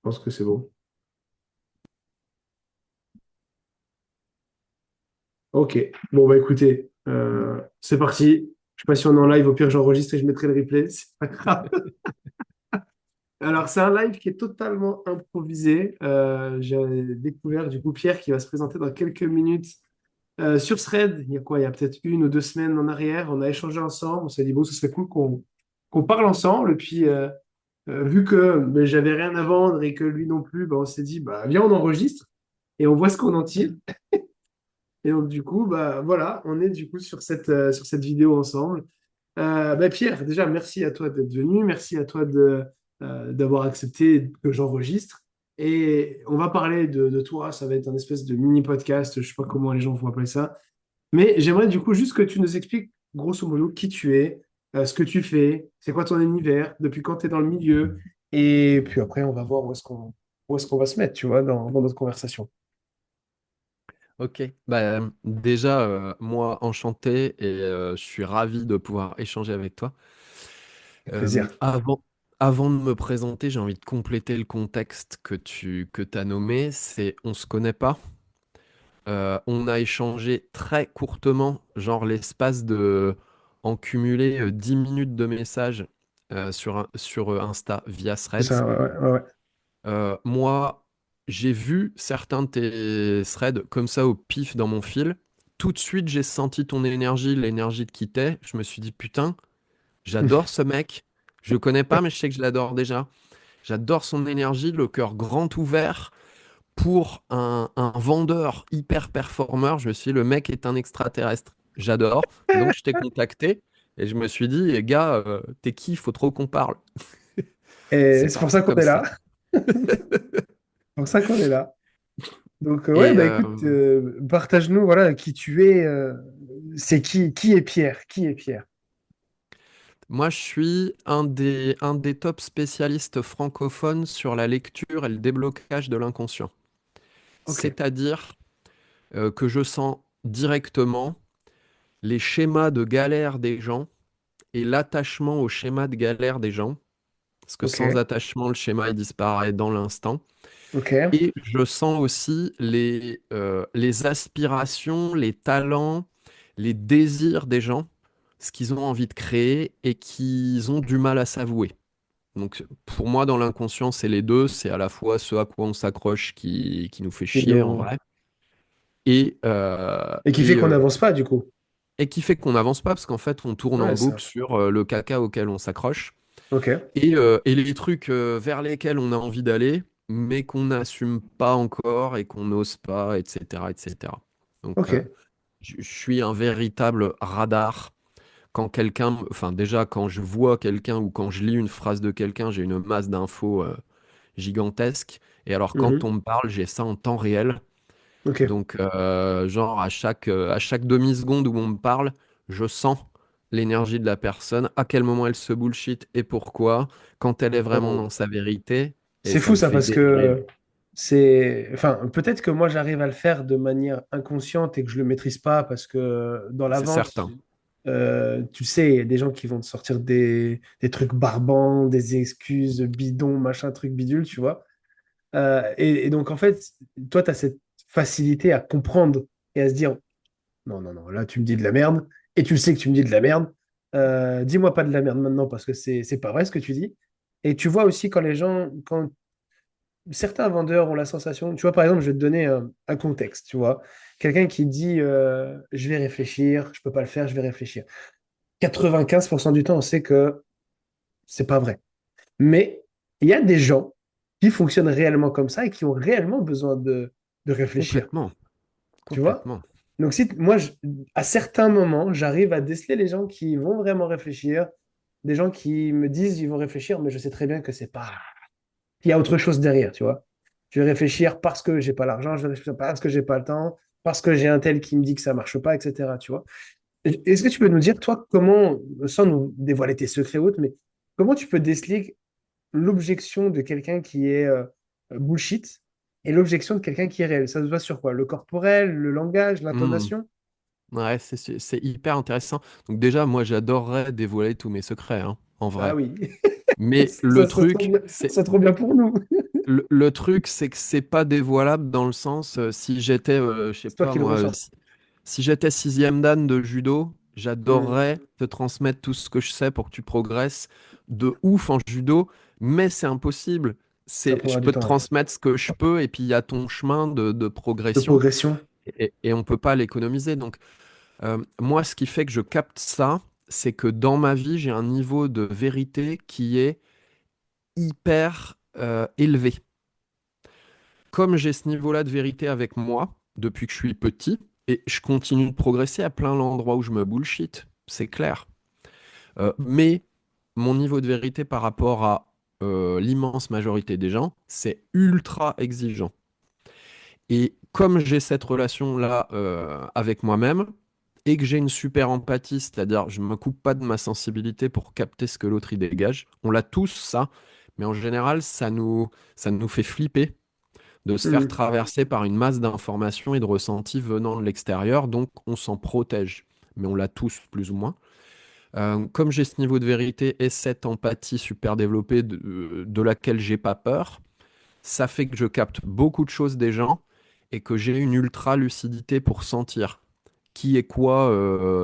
pense que c'est bon. Ok. Bon, bah écoutez, c'est parti. Je sais pas si on est en live, au pire j'enregistre et je mettrai le replay. C'est pas grave. Alors, c'est un live qui est totalement improvisé. J'ai découvert du coup Pierre qui va se présenter dans quelques minutes sur Thread. Il y a quoi? Il y a peut-être 1 ou 2 semaines en arrière. On a échangé ensemble. On s'est dit, bon, ce serait cool qu'on parle ensemble. Et puis, vu que ben, j'avais rien à vendre et que lui non plus, ben, on s'est dit, bah, viens, on enregistre et on voit ce qu'on en tire. Et donc, du coup, bah, voilà, on est du coup sur cette vidéo ensemble. Bah, Pierre, déjà, merci à toi d'être venu. Merci à toi d'avoir accepté que j'enregistre. Et on va parler de toi. Ça va être un espèce de mini podcast. Je sais pas comment les gens vont appeler ça. Mais j'aimerais du coup juste que tu nous expliques, grosso modo, qui tu es, ce que tu fais, c'est quoi ton univers, depuis quand tu es dans le milieu. Et puis après, on va voir où est-ce qu'on va se mettre, tu vois, dans notre conversation. Ok, déjà, moi, enchanté et je suis ravi de pouvoir échanger avec toi. Avec Euh, plaisir. avant, avant de me présenter, j'ai envie de compléter le contexte que tu as nommé. C'est on se connaît pas. On a échangé très courtement, genre l'espace de en cumulé 10 minutes de messages sur Insta via C'est ça, Threads. ouais, ouais, ouais. Moi, j'ai vu certains de tes threads comme ça au pif dans mon fil. Tout de suite, j'ai senti ton énergie, l'énergie de qui t'es. Je me suis dit, putain, j'adore ce mec. Je le connais pas, mais je sais que je l'adore déjà. J'adore son énergie, le cœur grand ouvert pour un vendeur hyper performeur. Je me suis dit, le mec est un extraterrestre. J'adore. Donc, je t'ai contacté et je me suis dit, eh, gars, t'es qui? Il faut trop qu'on parle. Et C'est c'est pour ça parti qu'on comme est là. ça. C'est pour ça qu'on est là. Donc, ouais, Et bah écoute, partage-nous, voilà, qui tu es. C'est qui est Pierre? Qui est Pierre? moi, je suis un des top spécialistes francophones sur la lecture et le déblocage de l'inconscient. Ok, C'est-à-dire que je sens directement les schémas de galère des gens et l'attachement au schéma de galère des gens. Parce que sans ok, attachement, le schéma il disparaît dans l'instant. ok. Et je sens aussi les aspirations, les talents, les désirs des gens, ce qu'ils ont envie de créer et qu'ils ont du mal à s'avouer. Donc pour moi, dans l'inconscient, c'est les deux. C'est à la fois ce à quoi on s'accroche qui nous fait Et, chier en vrai, et, et qui fait qu'on n'avance pas, du coup. et qui fait qu'on n'avance pas parce qu'en fait, on tourne en Ouais, boucle ça. sur le caca auquel on s'accroche Ok, et les trucs vers lesquels on a envie d'aller, mais qu'on n'assume pas encore et qu'on n'ose pas, etc., etc. Donc ok. je suis un véritable radar. Quand quelqu'un, enfin déjà quand je vois quelqu'un ou quand je lis une phrase de quelqu'un, j'ai une masse d'infos gigantesque. Et alors, quand Mhm. on me parle, j'ai ça en temps réel. Ok. Donc, genre, à chaque demi-seconde où on me parle, je sens l'énergie de la personne, à quel moment elle se bullshit et pourquoi, quand elle est vraiment dans Oh. sa vérité. Et C'est ça fou me ça fait parce délirer. que c'est, enfin, peut-être que moi j'arrive à le faire de manière inconsciente et que je le maîtrise pas parce que dans la C'est vente, certain. tu sais, il y a des gens qui vont te sortir des trucs barbants, des excuses bidons, machin, truc bidule, tu vois. Et donc en fait, toi, tu as cette facilité à comprendre et à se dire, non, non, non, là tu me dis de la merde et tu sais que tu me dis de la merde. Dis-moi pas de la merde maintenant parce que c'est pas vrai ce que tu dis. Et tu vois aussi quand les gens, quand certains vendeurs ont la sensation, tu vois, par exemple, je vais te donner un contexte, tu vois. Quelqu'un qui dit je vais réfléchir, je peux pas le faire, je vais réfléchir. 95% du temps, on sait que c'est pas vrai. Mais il y a des gens qui fonctionnent réellement comme ça et qui ont réellement besoin de réfléchir, Complètement. tu vois. Complètement. Donc, si moi, à certains moments, j'arrive à déceler les gens qui vont vraiment réfléchir, des gens qui me disent ils vont réfléchir, mais je sais très bien que c'est pas il y a autre chose derrière, tu vois. Je vais réfléchir parce que j'ai pas l'argent, je vais réfléchir parce que j'ai pas le temps, parce que j'ai un tel qui me dit que ça marche pas, etc. Tu vois. Est-ce que tu peux nous dire, toi, comment, sans nous dévoiler tes secrets ou autres, mais comment tu peux déceler l'objection de quelqu'un qui est bullshit et l'objection de quelqu'un qui est réel? Ça se voit sur quoi? Le corporel, le langage, Hmm. l'intonation? Ouais, c'est hyper intéressant. Donc déjà, moi, j'adorerais dévoiler tous mes secrets, hein, en Ah vrai. oui, Mais le ça serait trop truc, bien, ça c'est serait trop bien pour nous. le truc, c'est que c'est pas dévoilable dans le sens, si j'étais, je sais C'est toi pas qui le moi, ressens. si j'étais sixième dan de judo, Hmm. j'adorerais te transmettre tout ce que je sais pour que tu progresses de ouf en judo, mais c'est impossible. Ça Je prendra du peux te temps, ouais. transmettre ce que je peux, et puis il y a ton chemin de De progression, progression. et on peut pas l'économiser. Donc, moi, ce qui fait que je capte ça, c'est que dans ma vie, j'ai un niveau de vérité qui est hyper élevé. Comme j'ai ce niveau-là de vérité avec moi depuis que je suis petit, et je continue de progresser à plein d'endroits où je me bullshit, c'est clair. Mais mon niveau de vérité par rapport à l'immense majorité des gens, c'est ultra exigeant. Et comme j'ai cette relation-là avec moi-même, et que j'ai une super empathie, c'est-à-dire je me coupe pas de ma sensibilité pour capter ce que l'autre y dégage, on l'a tous ça, mais en général ça nous fait flipper de se faire Hmm. traverser par une masse d'informations et de ressentis venant de l'extérieur, donc on s'en protège. Mais on l'a tous plus ou moins. Comme j'ai ce niveau de vérité et cette empathie super développée de laquelle j'ai pas peur, ça fait que je capte beaucoup de choses des gens et que j'ai une ultra lucidité pour sentir qui est quoi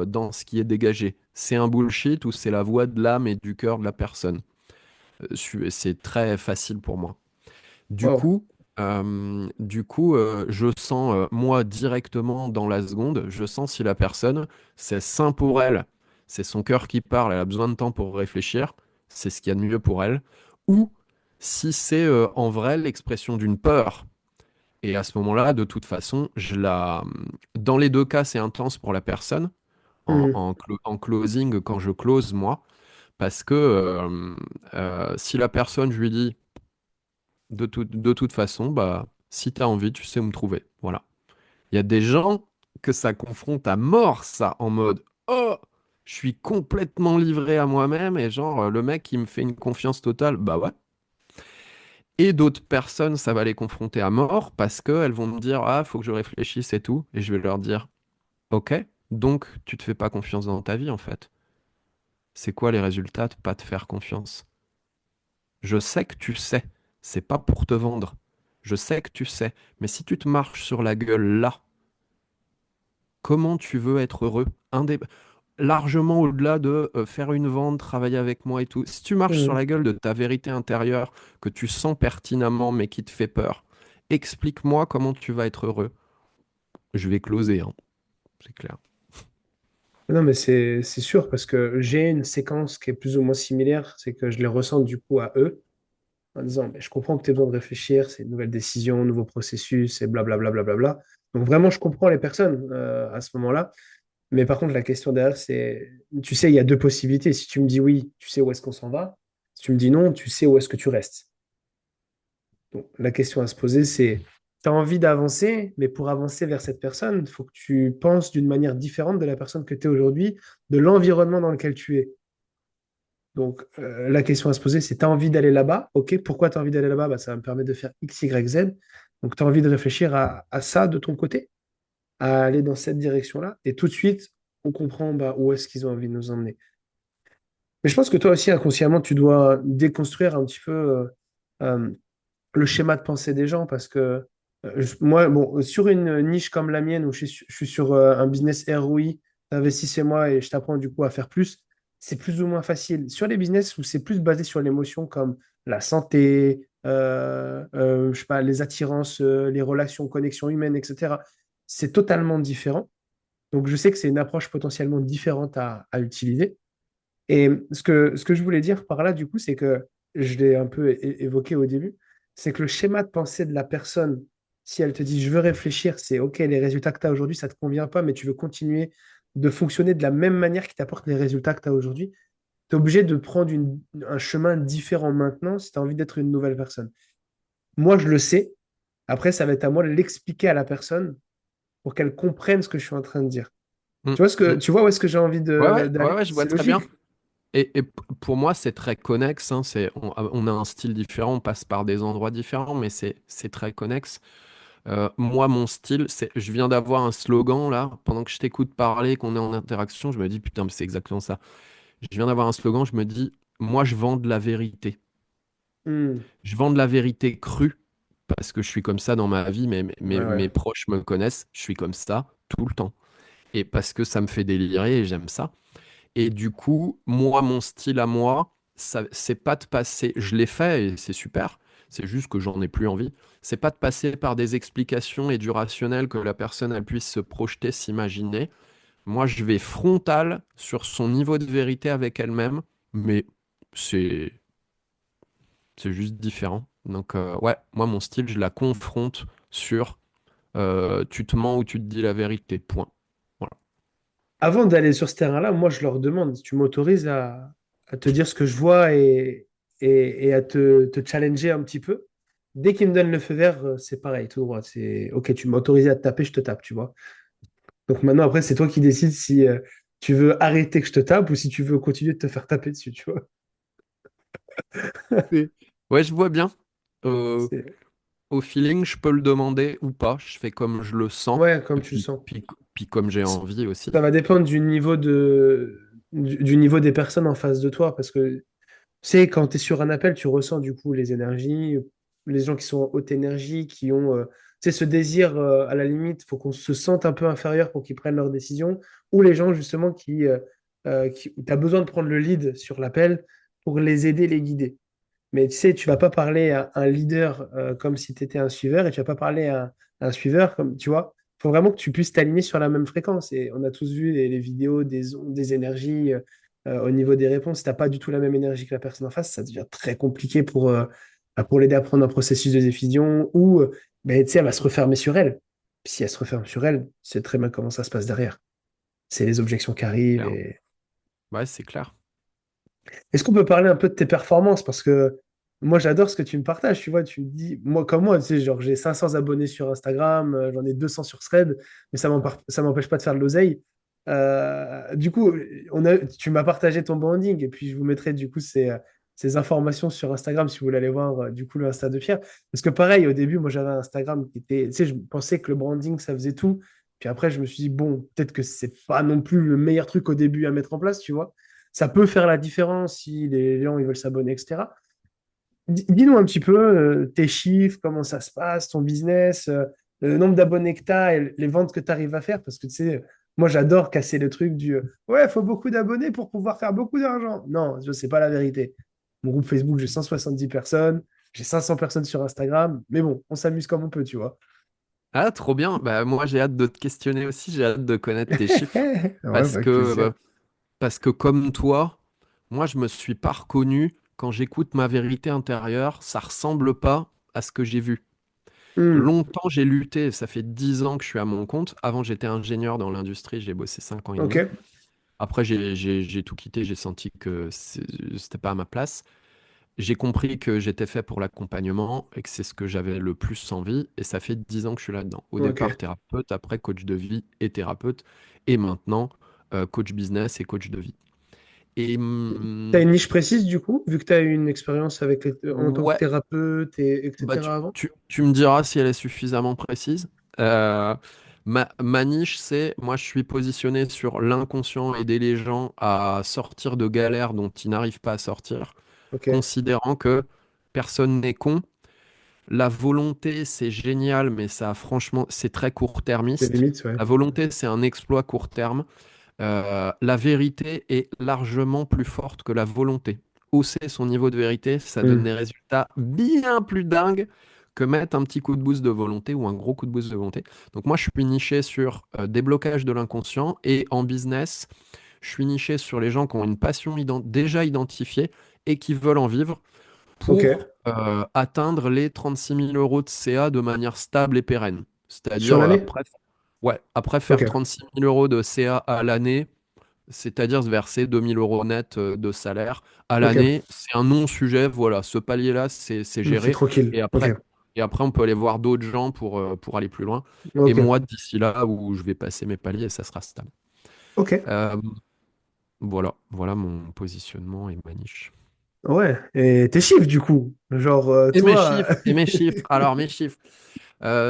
dans ce qui est dégagé. C'est un bullshit ou c'est la voix de l'âme et du cœur de la personne. C'est très facile pour moi. Du Wow. coup, je sens, moi, directement dans la seconde, je sens si la personne, c'est sain pour elle, c'est son cœur qui parle, elle a besoin de temps pour réfléchir, c'est ce qu'il y a de mieux pour elle, ou si c'est en vrai l'expression d'une peur. Et à ce moment-là, de toute façon, dans les deux cas, c'est intense pour la personne, Hmm. en closing, quand je close, moi, parce que si la personne, je lui dis, de toute façon, bah, si tu as envie, tu sais où me trouver. Voilà. Il y a des gens que ça confronte à mort, ça, en mode oh, je suis complètement livré à moi-même et genre, le mec, il me fait une confiance totale. Bah ouais. Et d'autres personnes, ça va les confronter à mort parce qu'elles vont me dire ah, faut que je réfléchisse et tout. Et je vais leur dire ok, donc tu te fais pas confiance dans ta vie en fait. C'est quoi les résultats de pas te faire confiance? Je sais que tu sais, c'est pas pour te vendre. Je sais que tu sais, mais si tu te marches sur la gueule là, comment tu veux être heureux? Largement au-delà de faire une vente, travailler avec moi et tout. Si tu marches sur Hmm. la gueule de ta vérité intérieure, que tu sens pertinemment mais qui te fait peur, explique-moi comment tu vas être heureux. Je vais closer, hein, c'est clair. Non, mais c'est sûr, parce que j'ai une séquence qui est plus ou moins similaire, c'est que je les ressens du coup à eux, en disant, mais je comprends que tu as besoin de réfléchir, c'est une nouvelle décision, nouveau processus, et blablabla, blablabla. Donc vraiment, je comprends les personnes à ce moment-là. Mais par contre, la question derrière, c'est, tu sais, il y a deux possibilités. Si tu me dis oui, tu sais où est-ce qu'on s'en va. Si tu me dis non, tu sais où est-ce que tu restes. Donc la question à se poser, c'est, tu as envie d'avancer, mais pour avancer vers cette personne, il faut que tu penses d'une manière différente de la personne que tu es aujourd'hui, de l'environnement dans lequel tu es. Donc, la question à se poser, c'est, tu as envie d'aller là-bas? OK, pourquoi tu as envie d'aller là-bas? Bah, ça va me permettre de faire X, Y, Z. Donc, tu as envie de réfléchir à ça de ton côté, à aller dans cette direction-là. Et tout de suite, on comprend bah, où est-ce qu'ils ont envie de nous emmener. Mais je pense que toi aussi, inconsciemment, tu dois déconstruire un petit peu euh, le schéma de pensée des gens parce que moi, bon, sur une niche comme la mienne où je suis sur un business ROI, investissez-moi et je t'apprends du coup à faire plus, c'est plus ou moins facile. Sur les business où c'est plus basé sur l'émotion comme la santé, je sais pas, les attirances, les relations, connexions humaines, etc., c'est totalement différent. Donc, je sais que c'est une approche potentiellement différente à utiliser. Et ce que je voulais dire par là, du coup, c'est que je l'ai un peu évoqué au début, c'est que le schéma de pensée de la personne, si elle te dit je veux réfléchir, c'est OK, les résultats que tu as aujourd'hui, ça ne te convient pas, mais tu veux continuer de fonctionner de la même manière qui t'apporte les résultats que tu as aujourd'hui, tu es obligé de prendre un chemin différent maintenant si tu as envie d'être une nouvelle personne. Moi, je le sais. Après, ça va être à moi de l'expliquer à la personne pour qu'elle comprenne ce que je suis en train de dire. Mm, mm. Tu vois où est-ce que j'ai envie Ouais, ouais, ouais, d'aller? ouais, je vois C'est très logique. bien. Pour moi, c'est très connexe, hein, on a un style différent, on passe par des endroits différents, mais c'est très connexe. Moi, mon style, je viens d'avoir un slogan là, pendant que je t'écoute parler, qu'on est en interaction, je me dis, putain, mais c'est exactement ça. Je viens d'avoir un slogan, je me dis, moi, je vends de la vérité. Hmm. Je vends de la vérité crue parce que je suis comme ça dans ma vie, Ouais, ouais. mes proches me connaissent, je suis comme ça tout le temps. Et parce que ça me fait délirer et j'aime ça. Et du coup, moi, mon style à moi, ça, c'est pas de passer, je l'ai fait et c'est super, c'est juste que j'en ai plus envie. C'est pas de passer par des explications et du rationnel que la personne elle puisse se projeter, s'imaginer. Moi, je vais frontal sur son niveau de vérité avec elle-même, mais c'est c'est juste différent. Donc, ouais, moi, mon style, je la confronte sur tu te mens ou tu te dis la vérité, point. Voilà. Avant d'aller sur ce terrain-là, moi, je leur demande, tu m'autorises à te dire ce que je vois et à te challenger un petit peu. Dès qu'ils me donnent le feu vert, c'est pareil, tout droit. C'est OK, tu m'as autorisé à te taper, je te tape, tu vois. Donc maintenant, après, c'est toi qui décides si tu veux arrêter que je te tape ou si tu veux continuer de te faire taper dessus, tu vois. Oui. Ouais, je vois bien. Euh, C'est... Au feeling, je peux le demander ou pas. Je fais comme je le sens. Ouais, Et comme tu le sens. puis comme j'ai envie aussi. Ça va dépendre du niveau des personnes en face de toi parce que tu sais, quand tu es sur un appel, tu ressens du coup les énergies, les gens qui sont en haute énergie, qui ont tu sais, ce désir, à la limite, faut qu'on se sente un peu inférieur pour qu'ils prennent leurs décisions, ou les gens justement où tu as besoin de prendre le lead sur l'appel pour les aider, les guider. Mais tu sais, tu vas pas parler à un leader comme si tu étais un suiveur et tu vas pas parler à un suiveur comme, tu vois, il faut vraiment que tu puisses t'aligner sur la même fréquence. Et on a tous vu les vidéos des ondes, des énergies au niveau des réponses. Si tu n'as pas du tout la même énergie que la personne en face, ça devient très compliqué pour l'aider à prendre un processus de diffusion ou ben, tu sais, elle va se refermer sur elle. Puis si elle se referme sur elle, c'est très mal comment ça se passe derrière. C'est les objections qui arrivent Clair. et Ouais, c'est clair. est-ce qu'on peut parler un peu de tes performances? Parce que moi, j'adore ce que tu me partages. Tu vois, tu me dis, moi, comme moi, tu sais, genre, j'ai 500 abonnés sur Instagram, j'en ai 200 sur Thread, mais ça m'empêche pas de faire de l'oseille. Du coup, tu m'as partagé ton branding et puis je vous mettrai du coup ces informations sur Instagram si vous voulez aller voir du coup le Insta de Pierre. Parce que pareil, au début, moi, j'avais un Instagram qui était, tu sais, je pensais que le branding, ça faisait tout. Puis après, je me suis dit, bon, peut-être que c'est pas non plus le meilleur truc au début à mettre en place, tu vois. Ça peut faire la différence si les gens ils veulent s'abonner, etc. Dis-nous un petit peu tes chiffres, comment ça se passe, ton business, le nombre d'abonnés que tu as et les ventes que tu arrives à faire. Parce que tu sais, moi j'adore casser le truc du ouais, il faut beaucoup d'abonnés pour pouvoir faire beaucoup d'argent. Non, ce n'est pas la vérité. Mon groupe Facebook, j'ai 170 personnes, j'ai 500 personnes sur Instagram, mais bon, on s'amuse comme on peut, tu vois. Ah, trop bien. Bah, moi, j'ai hâte de te questionner aussi. J'ai hâte de connaître tes chiffres. Ouais, bah, Parce avec que, plaisir. parce que comme toi, moi, je me suis pas reconnu. Quand j'écoute ma vérité intérieure, ça ressemble pas à ce que j'ai vu. Hmm, Longtemps, j'ai lutté. Ça fait 10 ans que je suis à mon compte. Avant, j'étais ingénieur dans l'industrie. J'ai bossé 5 ans et demi. ok, Après, j'ai tout quitté. J'ai senti que c'était pas à ma place. J'ai compris que j'étais fait pour l'accompagnement et que c'est ce que j'avais le plus envie. Et ça fait 10 ans que je suis là-dedans. Au départ, ok. thérapeute, après coach de vie et thérapeute. Et maintenant, coach business et coach de vie. Et Tu as une niche précise du coup, vu que tu as eu une expérience en tant que ouais, thérapeute, et, bah etc. avant? tu me diras si elle est suffisamment précise. Euh, ma niche, c'est, moi, je suis positionné sur l'inconscient, aider les gens à sortir de galères dont ils n'arrivent pas à sortir, Ok, considérant que personne n'est con. La volonté, c'est génial, mais ça, franchement, c'est très des court-termiste. limites, ouais. La volonté, c'est un exploit court terme. La vérité est largement plus forte que la volonté. Hausser son niveau de vérité, ça donne Hmm. des résultats bien plus dingues que mettre un petit coup de boost de volonté ou un gros coup de boost de volonté. Donc moi, je suis niché sur déblocage de l'inconscient et en business, je suis niché sur les gens qui ont une passion déjà identifiée et qui veulent en vivre Ok, pour atteindre les 36 000 euros de CA de manière stable et pérenne. sur C'est-à-dire, l'année? après, ouais, après faire Ok, 36 000 euros de CA à l'année, c'est-à-dire se verser 2 000 euros net de salaire à ok. l'année, c'est un non-sujet. Voilà, ce palier-là, c'est C'est géré. tranquille. Et Ok, après, et après, on peut aller voir d'autres gens pour aller plus loin. Et ok, moi, d'ici là où je vais passer mes paliers, ça sera stable. ok. Euh, voilà mon positionnement et ma niche. Ouais, et tes chiffres du coup. Genre, Et mes toi. chiffres, et mes chiffres. Alors, mes chiffres.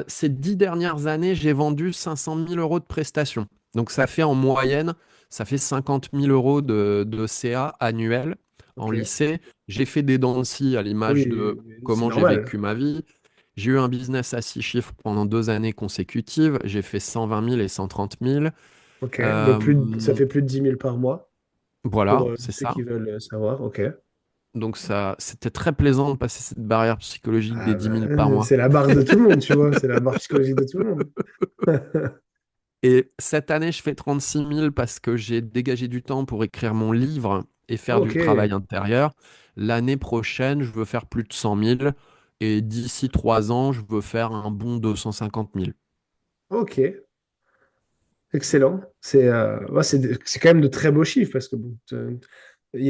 Ces 10 dernières années, j'ai vendu 500 000 euros de prestations. Donc, ça fait en moyenne, ça fait 50 000 euros de CA annuel en Ok. lycée. J'ai fait des dents de scie à l'image de Oui, c'est comment j'ai normal. vécu ma vie. J'ai eu un business à 6 chiffres pendant 2 années consécutives. J'ai fait 120 000 et 130 000. Ok. Donc, ça Euh, fait plus de 10 000 par mois pour voilà, c'est ceux ça. qui veulent savoir. Ok. Donc ça, c'était très plaisant de passer cette barrière psychologique des Ah 10 000 par mois. c'est la barre de tout le monde, tu vois. C'est la barre psychologique de tout le monde. Et cette année, je fais 36 000 parce que j'ai dégagé du temps pour écrire mon livre et faire du Ok. travail intérieur. L'année prochaine, je veux faire plus de 100 000. Et d'ici 3 ans, je veux faire un bon 250 000. Ok. Excellent. Ouais, c'est quand même de très beaux chiffres parce que bon, tu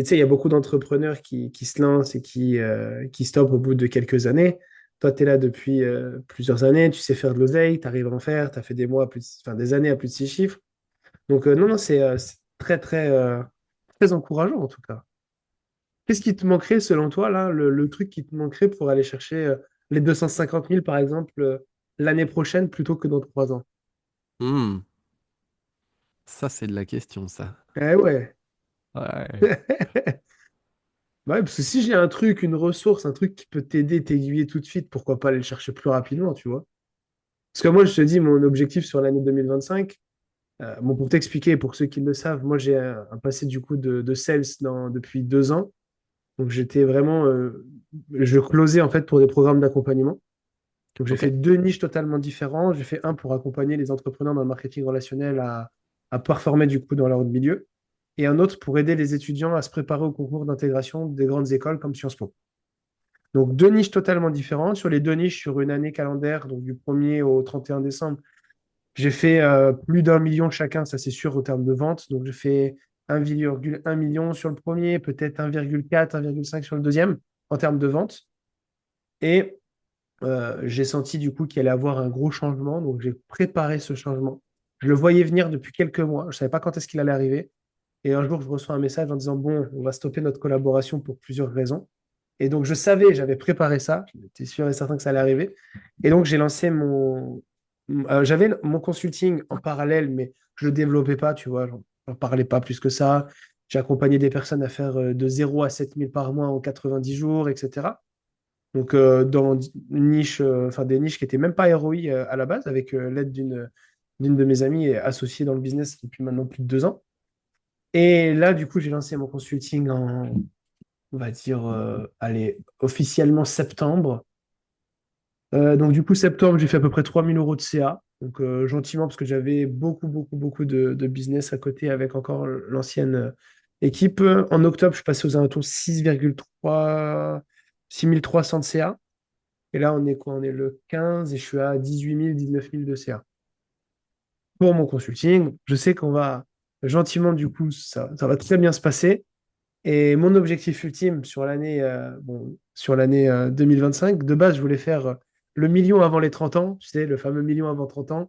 sais, il y a beaucoup d'entrepreneurs qui se lancent et qui stoppent au bout de quelques années. Toi, tu es là depuis plusieurs années, tu sais faire de l'oseille, tu arrives à en faire, tu as fait des mois, enfin, des années à plus de 6 chiffres. Donc, non, non, c'est très, très, très encourageant en tout cas. Qu'est-ce qui te manquerait selon toi, là, le truc qui te manquerait pour aller chercher les 250 000 par exemple, l'année prochaine plutôt que dans 3 ans? Hmm, ça, c'est de la question, ça. Eh ouais. Ouais. Bah ouais, parce que si j'ai un truc, une ressource, un truc qui peut t'aider, t'aiguiller tout de suite, pourquoi pas aller le chercher plus rapidement, tu vois? Parce que moi, je te dis, mon objectif sur l'année 2025, bon, pour t'expliquer, pour ceux qui le savent, moi, j'ai un passé du coup de sales depuis 2 ans. Donc, j'étais vraiment, je closais en fait pour des programmes d'accompagnement. Donc, j'ai Ok. fait deux niches totalement différentes. J'ai fait un pour accompagner les entrepreneurs dans le marketing relationnel à performer du coup dans leur milieu, et un autre pour aider les étudiants à se préparer au concours d'intégration des grandes écoles comme Sciences Po. Donc, deux niches totalement différentes. Sur les deux niches, sur une année calendaire, donc du 1er au 31 décembre, j'ai fait plus d'1 million chacun, ça c'est sûr, au terme de vente. Donc, j'ai fait 1,1 million sur le premier, peut-être 1,4, 1,5 sur le deuxième, en termes de vente. Et j'ai senti du coup qu'il allait avoir un gros changement. Donc, j'ai préparé ce changement. Je le voyais venir depuis quelques mois. Je ne savais pas quand est-ce qu'il allait arriver. Et un jour, je reçois un message en disant, bon, on va stopper notre collaboration pour plusieurs raisons. Et donc, je savais, j'avais préparé ça, j'étais sûr et certain que ça allait arriver. Et donc, j'ai lancé j'avais mon consulting en parallèle, mais je ne le développais pas, tu vois, j'en parlais pas plus que ça. J'ai accompagné des personnes à faire de 0 à 7 000 par mois en 90 jours, etc. Donc, dans une niche, enfin, des niches qui n'étaient même pas ROI à la base, avec l'aide d'une de mes amies associée dans le business depuis maintenant plus de 2 ans. Et là, du coup, j'ai lancé mon consulting on va dire, allez, officiellement septembre. Donc, du coup, septembre, j'ai fait à peu près 3 000 € de CA. Donc, gentiment, parce que j'avais beaucoup, beaucoup, beaucoup de business à côté avec encore l'ancienne équipe. En octobre, je suis passé aux alentours 6,300 de CA. Et là, on est quoi? On est le 15 et je suis à 18 000, 19 000 de CA. Pour mon consulting, je sais qu'on va gentiment, du coup, ça va très bien se passer. Et mon objectif ultime sur l'année sur l'année 2025, de base, je voulais faire le million avant les 30 ans, tu sais, le fameux million avant 30 ans.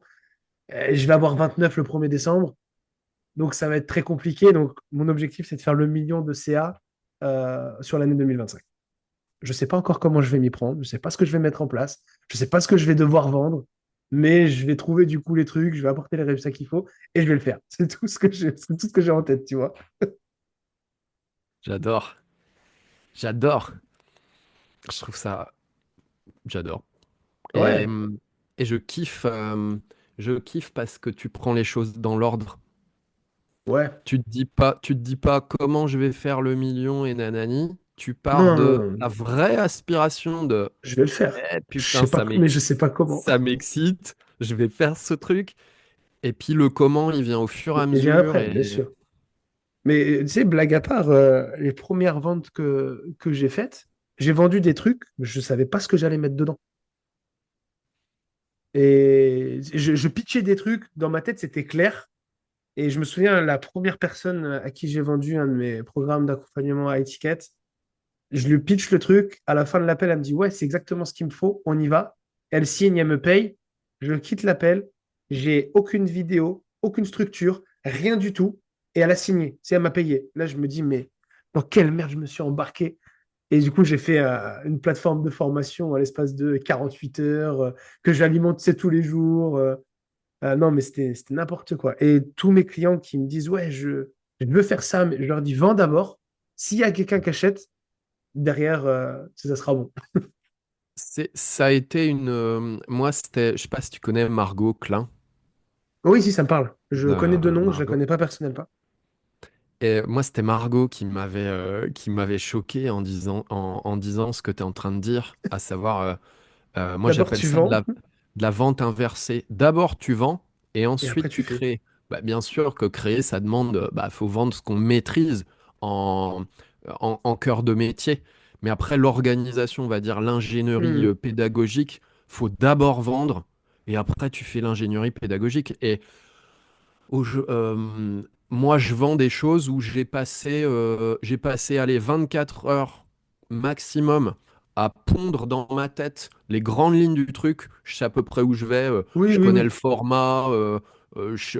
Je vais avoir 29 le 1er décembre, donc ça va être très compliqué. Donc, mon objectif, c'est de faire le million de CA sur l'année 2025. Je ne sais pas encore comment je vais m'y prendre, je ne sais pas ce que je vais mettre en place, je ne sais pas ce que je vais devoir vendre, mais je vais trouver du coup les trucs, je vais apporter les résultats qu'il faut et je vais le faire. C'est tout ce que j'ai en tête, tu vois. J'adore. J'adore. Je trouve ça. J'adore. Et, Ouais, et je kiffe parce que tu prends les choses dans l'ordre. ouais. Tu te dis pas comment je vais faire le million et nanani. Tu pars Non, non, de non. la vraie aspiration de Je vais le faire. Je putain, sais pas, mais je sais pas comment. ça m'excite, je vais faire ce truc. Et puis le comment, il vient au fur et à Et j'ai mesure. après, bien Et sûr. Mais tu sais, blague à part, les premières ventes que j'ai faites, j'ai vendu des trucs, mais je savais pas ce que j'allais mettre dedans. Et je pitchais des trucs, dans ma tête, c'était clair. Et je me souviens, la première personne à qui j'ai vendu un de mes programmes d'accompagnement à étiquette, je lui pitch le truc. À la fin de l'appel, elle me dit, ouais, c'est exactement ce qu'il me faut, on y va. Elle signe, elle me paye. Je quitte l'appel. J'ai aucune vidéo, aucune structure, rien du tout. Et elle a signé. C'est elle m'a payé. Là, je me dis, mais dans quelle merde je me suis embarqué? Et du coup, j'ai fait une plateforme de formation à l'espace de 48 heures que j'alimente tu sais, tous les jours. Non, mais c'était n'importe quoi. Et tous mes clients qui me disent, ouais, je veux faire ça, mais je leur dis, vends d'abord. s'il y a quelqu'un qui achète, derrière, ça sera bon. Ça a été une. Moi, c'était. Je sais pas si tu connais Margot Klein Oui, si, ça me parle. Je connais deux noms, je la Margot. connais pas personnellement. Et moi, c'était Margot qui m'avait choqué en disant ce que tu es en train de dire, à savoir, moi D'abord, j'appelle tu ça de vends la vente inversée. D'abord, tu vends et et ensuite après, tu tu fais. crées. Bah, bien sûr que créer, ça demande, bah, faut vendre ce qu'on maîtrise en, en cœur de métier. Mais après, l'organisation, on va dire l'ingénierie Mhm. pédagogique, faut d'abord vendre et après tu fais l'ingénierie pédagogique. Et où moi, je vends des choses où j'ai passé allez, 24 heures maximum à pondre dans ma tête les grandes lignes du truc. Je sais à peu près où je vais, Oui, je oui, connais le oui. format,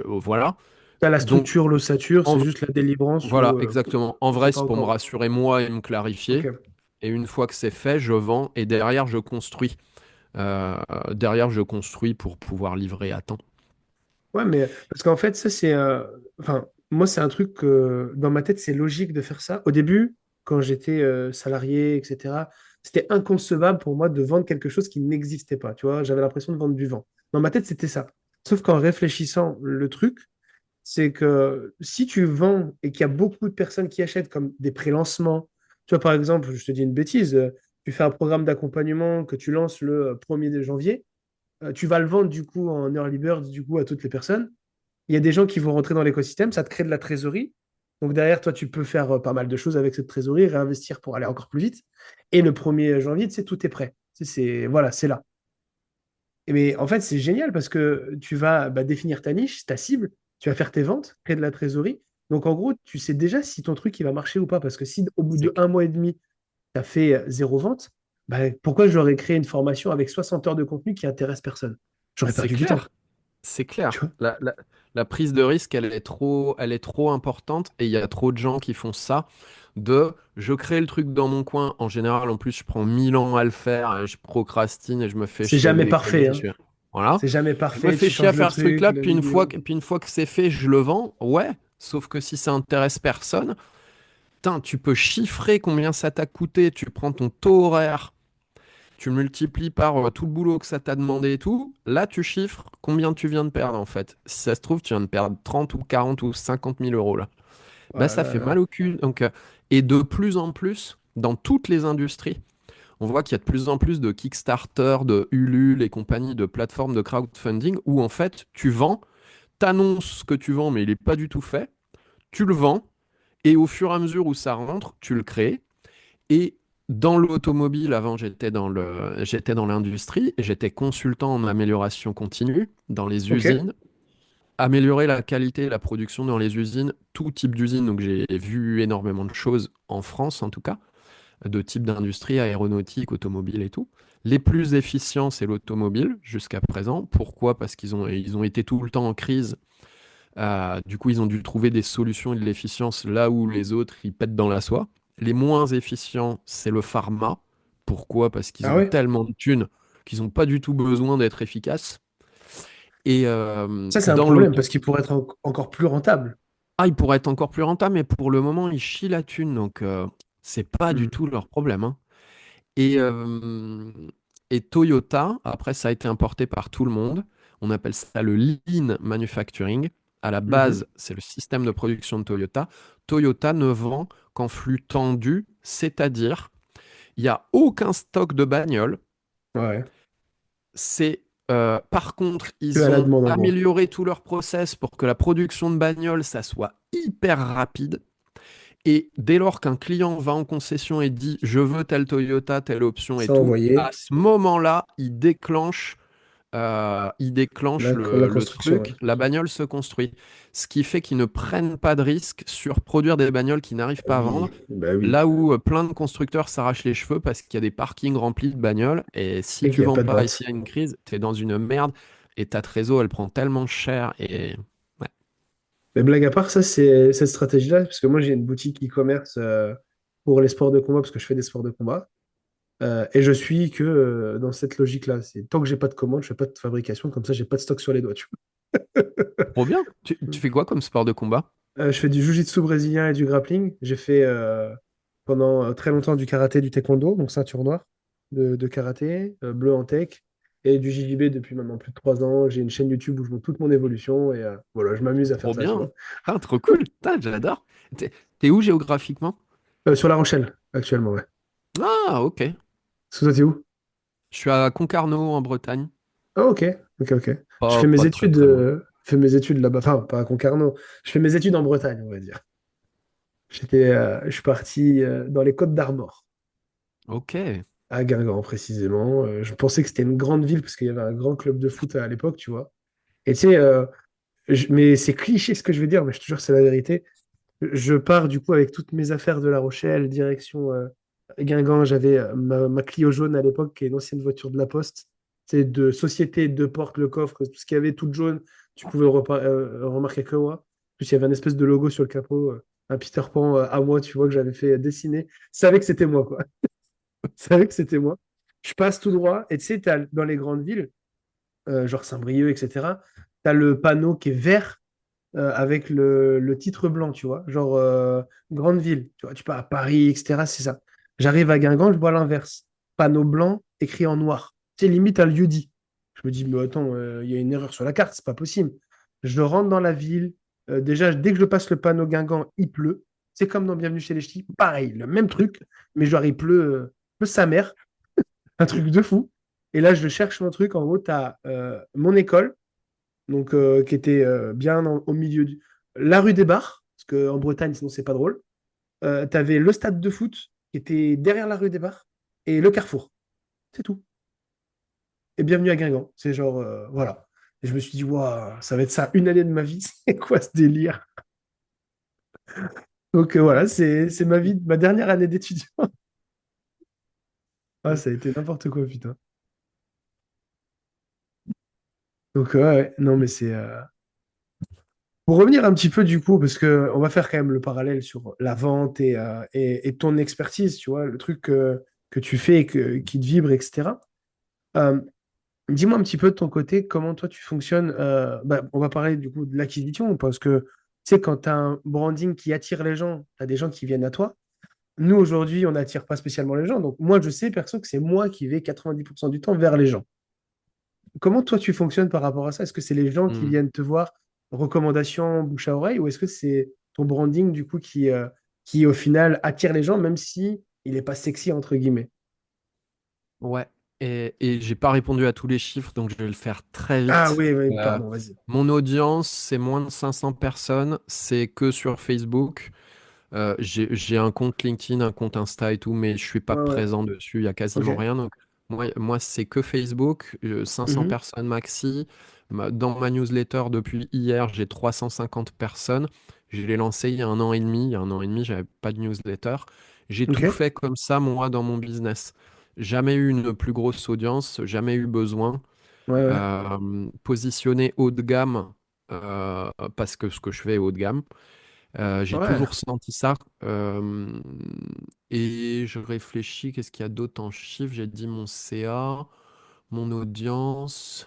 voilà. T'as la Donc, structure, l'ossature, en c'est v- juste la délivrance voilà, où exactement. En on sait vrai, pas c'est pour me encore. rassurer moi et me clarifier. Ok. Et une fois que c'est fait, je vends et derrière, je construis. Euh, Derrière, je construis pour pouvoir livrer à temps. Ouais, mais parce qu'en fait, ça, c'est. Enfin, moi, c'est un truc que dans ma tête, c'est logique de faire ça. Au début, quand j'étais salarié, etc., c'était inconcevable pour moi de vendre quelque chose qui n'existait pas. Tu vois, j'avais l'impression de vendre du vent. Dans ma tête, c'était ça. Sauf qu'en réfléchissant, le truc, c'est que si tu vends et qu'il y a beaucoup de personnes qui achètent comme des pré-lancements, tu vois, par exemple, je te dis une bêtise, tu fais un programme d'accompagnement que tu lances le 1er janvier, tu vas le vendre du coup en early bird du coup à toutes les personnes. Il y a des gens qui vont rentrer dans l'écosystème, ça te crée de la trésorerie. Donc derrière, toi, tu peux faire pas mal de choses avec cette trésorerie, réinvestir pour aller encore plus vite. Et le 1er janvier, tu sais, tout est prêt. Voilà, c'est là. Mais en fait, c'est génial parce que tu vas définir ta niche, ta cible, tu vas faire tes ventes, créer de la trésorerie. Donc en gros, tu sais déjà si ton truc il va marcher ou pas. Parce que si au bout de C'est un mois et demi, tu as fait zéro vente, pourquoi j'aurais créé une formation avec 60 heures de contenu qui intéresse personne? J'aurais c'est perdu du temps. clair. C'est Tu clair. vois? La prise de risque, elle est trop importante et il y a trop de gens qui font ça. Je crée le truc dans mon coin. En général, en plus, je prends 1000 ans à le faire et je procrastine et je me fais C'est chier à jamais le parfait, coder. hein. Voilà. C'est jamais Je me parfait. fais Tu chier à changes le faire ce truc, truc-là, la puis vidéo. une fois que c'est fait, je le vends. Ouais. Sauf que si ça intéresse personne, putain, tu peux chiffrer combien ça t'a coûté. Tu prends ton taux horaire. Tu multiplies par tout le boulot que ça t'a demandé et tout, là tu chiffres combien tu viens de perdre en fait. Si ça se trouve, tu viens de perdre 30 ou 40 ou 50 000 euros là. Oh Bah là ça là fait mal là. au cul. Donc, et de plus en plus, dans toutes les industries, on voit qu'il y a de plus en plus de Kickstarter, de Ulule et compagnie, de plateformes de crowdfunding où en fait tu vends, t'annonces ce que tu vends mais il n'est pas du tout fait, tu le vends et au fur et à mesure où ça rentre, tu le crées. Et dans l'automobile, avant, j'étais dans l'industrie, et j'étais consultant en amélioration continue dans les Ok. usines. Améliorer la qualité et la production dans les usines, tout type d'usine. Donc j'ai vu énormément de choses en France, en tout cas, de type d'industrie, aéronautique, automobile et tout. Les plus efficients, c'est l'automobile jusqu'à présent. Pourquoi? Parce qu'ils ont été tout le temps en crise. Du coup, ils ont dû trouver des solutions et de l'efficience là où les autres, ils pètent dans la soie. Les moins efficients, c'est le pharma. Pourquoi? Parce qu'ils Ah ont ouais? tellement de thunes qu'ils n'ont pas du tout besoin d'être efficaces. Et Ça, c'est un dans problème l'auto, parce qu'il pourrait être encore plus rentable. ils pourraient être encore plus rentables, mais pour le moment, ils chient la thune, donc c'est pas du Hmm. tout leur problème, hein. Et, euh, et Toyota, après, ça a été importé par tout le monde. On appelle ça le lean manufacturing. À la Mhm. base, c'est le système de production de Toyota. Toyota ne vend qu'en flux tendu, c'est-à-dire, il n'y a aucun stock de bagnole. Ouais. Par contre, Que à ils la ont demande, en gros. amélioré tout leur process pour que la production de bagnole, ça soit hyper rapide. Et dès lors qu'un client va en concession et dit je veux telle Toyota, telle option et C'est tout, à envoyé. ce moment-là, il déclenche La le construction, ouais. truc, la bagnole se construit. Ce qui fait qu'ils ne prennent pas de risque sur produire des bagnoles qui n'arrivent pas à vendre. Oui, bah oui. Là où plein de constructeurs s'arrachent les cheveux parce qu'il y a des parkings remplis de bagnoles. Et si Et qu'il tu n'y a vends pas de pas et s'il vente. y a une crise, tu es dans une merde et ta trésor, elle prend tellement cher. Et ouais. Mais blague à part, ça, c'est cette stratégie-là, parce que moi, j'ai une boutique e-commerce pour les sports de combat, parce que je fais des sports de combat. Et je suis que dans cette logique-là. C'est tant que j'ai pas de commande, je fais pas de fabrication, comme ça, j'ai pas de stock sur les doigts, tu Trop bien. Tu vois. fais quoi comme sport de combat? Je fais du jiu-jitsu brésilien et du grappling. J'ai fait pendant très longtemps du karaté, du taekwondo, donc ceinture noire de karaté, bleu en tech, et du JJB depuis maintenant plus de 3 ans. J'ai une chaîne YouTube où je montre toute mon évolution et voilà, je m'amuse à faire Trop ça, tu bien. vois. Ah, trop cool. Putain, j'adore. T'es t'es où géographiquement? Sur La Rochelle, actuellement, ouais. Ah, ok. Sous toi, t'es où? Je suis à Concarneau en Bretagne. Ah, ok, ok, ok. Pas, pas très très loin. Je fais mes études là-bas, enfin, pas à Concarneau. Je fais mes études en Bretagne, on va dire. Je suis parti dans les Côtes d'Armor, Ok. à Guingamp précisément. Je pensais que c'était une grande ville parce qu'il y avait un grand club de foot à l'époque, tu vois. Et tu sais, mais c'est cliché ce que je vais dire, mais je te jure, c'est la vérité. Je pars du coup avec toutes mes affaires de La Rochelle, direction Guingamp. J'avais ma Clio jaune à l'époque, qui est une ancienne voiture de la Poste. C'est de société, deux portes, le coffre, tout ce qu'il y avait tout jaune. Tu pouvais remarquer que moi. En plus, il y avait un espèce de logo sur le capot, un Peter Pan à moi, tu vois, que j'avais fait dessiner. Je savais que c'était moi, quoi. Je savais que c'était moi. Je passe tout droit, et tu sais, dans les grandes villes, genre Saint-Brieuc, etc., tu as le panneau qui est vert avec le titre blanc, tu vois, genre grande ville, tu vois, tu pars à Paris, etc., c'est ça. J'arrive à Guingamp, je vois l'inverse. Panneau blanc écrit en noir. C'est limite un lieu-dit. Je me dis, mais attends, il y a une erreur sur la carte, c'est pas possible. Je rentre dans la ville. Déjà, dès que je passe le panneau Guingamp, il pleut. C'est comme dans Bienvenue chez les Ch'tis. Pareil, le même truc, mais genre, pleut sa mère. Un truc de fou. Et là, je cherche mon truc. En haut, tu as mon école, donc qui était bien au milieu du. La rue des Bars, parce qu'en Bretagne, sinon, c'est pas drôle. Tu avais le stade de foot qui était derrière la rue des Bars et le carrefour. C'est tout. Et bienvenue à Guingamp. C'est genre, voilà. Et je me suis dit, waouh, ça va être ça une année de ma vie. C'est quoi ce délire? Donc voilà, c'est ma vie, ma dernière année d'étudiant. Ah, ça a été n'importe quoi, putain. Donc ouais, non, mais c'est. Pour revenir un petit peu du coup, parce que on va faire quand même le parallèle sur la vente et ton expertise, tu vois, le truc que tu fais et qui te vibre, etc. Euh, Dis-moi un petit peu de ton côté, comment toi tu fonctionnes. On va parler du coup de l'acquisition, parce que tu sais, quand tu as un branding qui attire les gens, tu as des gens qui viennent à toi. Nous, aujourd'hui, on n'attire pas spécialement les gens. Donc moi, je sais perso que c'est moi qui vais 90% du temps vers les gens. Comment toi tu fonctionnes par rapport à ça? Est-ce que c'est les gens qui Hmm. viennent te voir, recommandations, bouche à oreille, ou est-ce que c'est ton branding du coup qui au final attire les gens, même si il n'est pas sexy entre guillemets? Ouais. Et j'ai pas répondu à tous les chiffres, donc je vais le faire très Ah vite. oui, oui, pardon, vas-y. Mon audience, c'est moins de 500 personnes. C'est que sur Facebook. J'ai un compte LinkedIn, un compte Insta et tout, mais je suis pas Ouais, ouais. présent dessus, il y a quasiment Ok. rien. Donc, moi c'est que Facebook, 500 Mhm. personnes maxi. Dans ma newsletter, depuis hier, j'ai 350 personnes. Je l'ai lancé il y a un an et demi. Il y a un an et demi, j'avais pas de newsletter. J'ai Ok. tout fait comme ça, moi, dans mon business. Jamais eu une plus grosse audience, jamais eu besoin. Ouais, ouais. Positionner haut de gamme, parce que ce que je fais est haut de gamme. J'ai Ouais. toujours senti ça. euh, et je réfléchis, qu'est-ce qu'il y a d'autre en chiffres? J'ai dit mon CA, mon audience.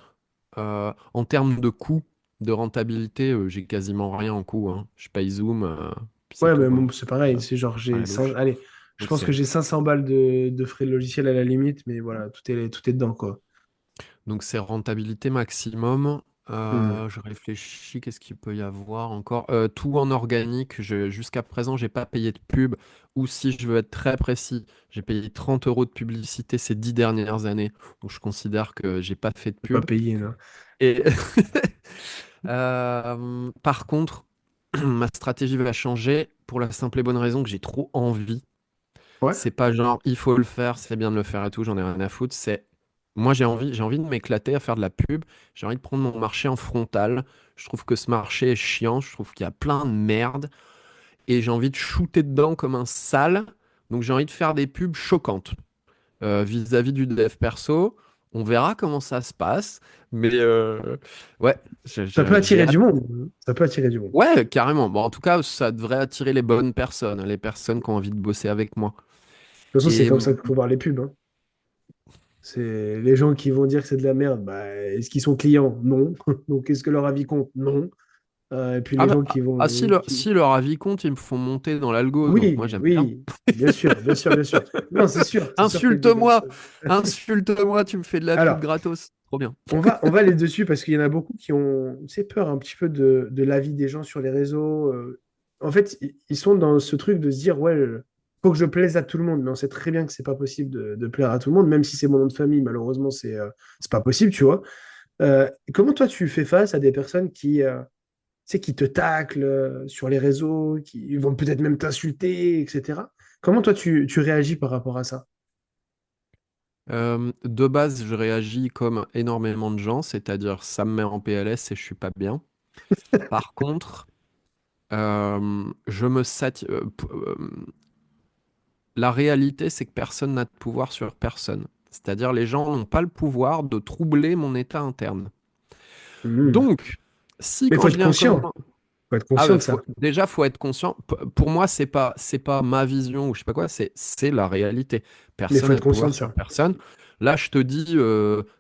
En termes de coût, de rentabilité, j'ai quasiment rien en coût, hein. Je paye Zoom, puis c'est Ouais, mais tout, hein. bon, c'est pareil. Euh, C'est genre, à la louche. allez, je Donc pense que c'est j'ai 500 balles de frais de logiciel à la limite, mais voilà, tout est dedans, quoi. donc c'est rentabilité maximum. Hmm. Je réfléchis, qu'est-ce qu'il peut y avoir encore? Tout en organique. Jusqu'à présent, j'ai pas payé de pub. Ou si je veux être très précis, j'ai payé 30 euros de publicité ces 10 dernières années. Donc je considère que j'ai pas fait de C'est pas pub. payé, là. Et par contre, ma stratégie va changer pour la simple et bonne raison que j'ai trop envie. Ouais. C'est pas genre il faut le faire, c'est bien de le faire et tout, j'en ai rien à foutre. C'est moi j'ai envie de m'éclater à faire de la pub. J'ai envie de prendre mon marché en frontal. Je trouve que ce marché est chiant. Je trouve qu'il y a plein de merde et j'ai envie de shooter dedans comme un sale. Donc j'ai envie de faire des pubs choquantes vis-à-vis du dev perso. On verra comment ça se passe, mais ouais, Ça peut j'ai attirer hâte. du monde. Ça peut attirer du monde. Ouais, carrément. Bon, en tout cas, ça devrait attirer les bonnes personnes, les personnes qui ont envie de bosser avec moi. De toute façon, c'est Et comme ça qu'il faut voir les pubs, hein. C'est les gens qui vont dire que c'est de la merde. Bah, est-ce qu'ils sont clients? Non. Donc, est-ce que leur avis compte? Non. Et puis Ah les bah, gens qui ah, vont. si, si leur avis compte, ils me font monter dans l'algo, donc moi Oui, j'aime bien. oui, bien sûr, bien sûr, bien sûr. Non, c'est sûr qu'il y a des Insulte-moi, personnes. insulte-moi, tu me fais de la pub Alors, gratos. Trop bien. on va aller dessus parce qu'il y en a beaucoup qui ont, tu sais, peur un petit peu de l'avis des gens sur les réseaux. En fait, ils sont dans ce truc de se dire, ouais, faut que je plaise à tout le monde. Mais on sait très bien que c'est pas possible de plaire à tout le monde, même si c'est mon nom de famille. Malheureusement, c'est pas possible, tu vois. Comment toi, tu fais face à des personnes tu sais, qui te taclent sur les réseaux, qui vont peut-être même t'insulter, etc. Comment toi, tu réagis par rapport à ça? De base, je réagis comme énormément de gens, c'est-à-dire ça me met en PLS et je suis pas bien. Par contre, je me sati- la réalité, c'est que personne n'a de pouvoir sur personne. C'est-à-dire les gens n'ont pas le pouvoir de troubler mon état interne. Hmm. Donc, si Mais il faut quand je être lis un conscient. commentaire, Faut être ah conscient bah, de ça. déjà faut être conscient. Pour moi, c'est pas ma vision ou je sais pas quoi, c'est la réalité. Mais il Personne faut n'a être de conscient pouvoir de sur ça. personne. Là, je te dis,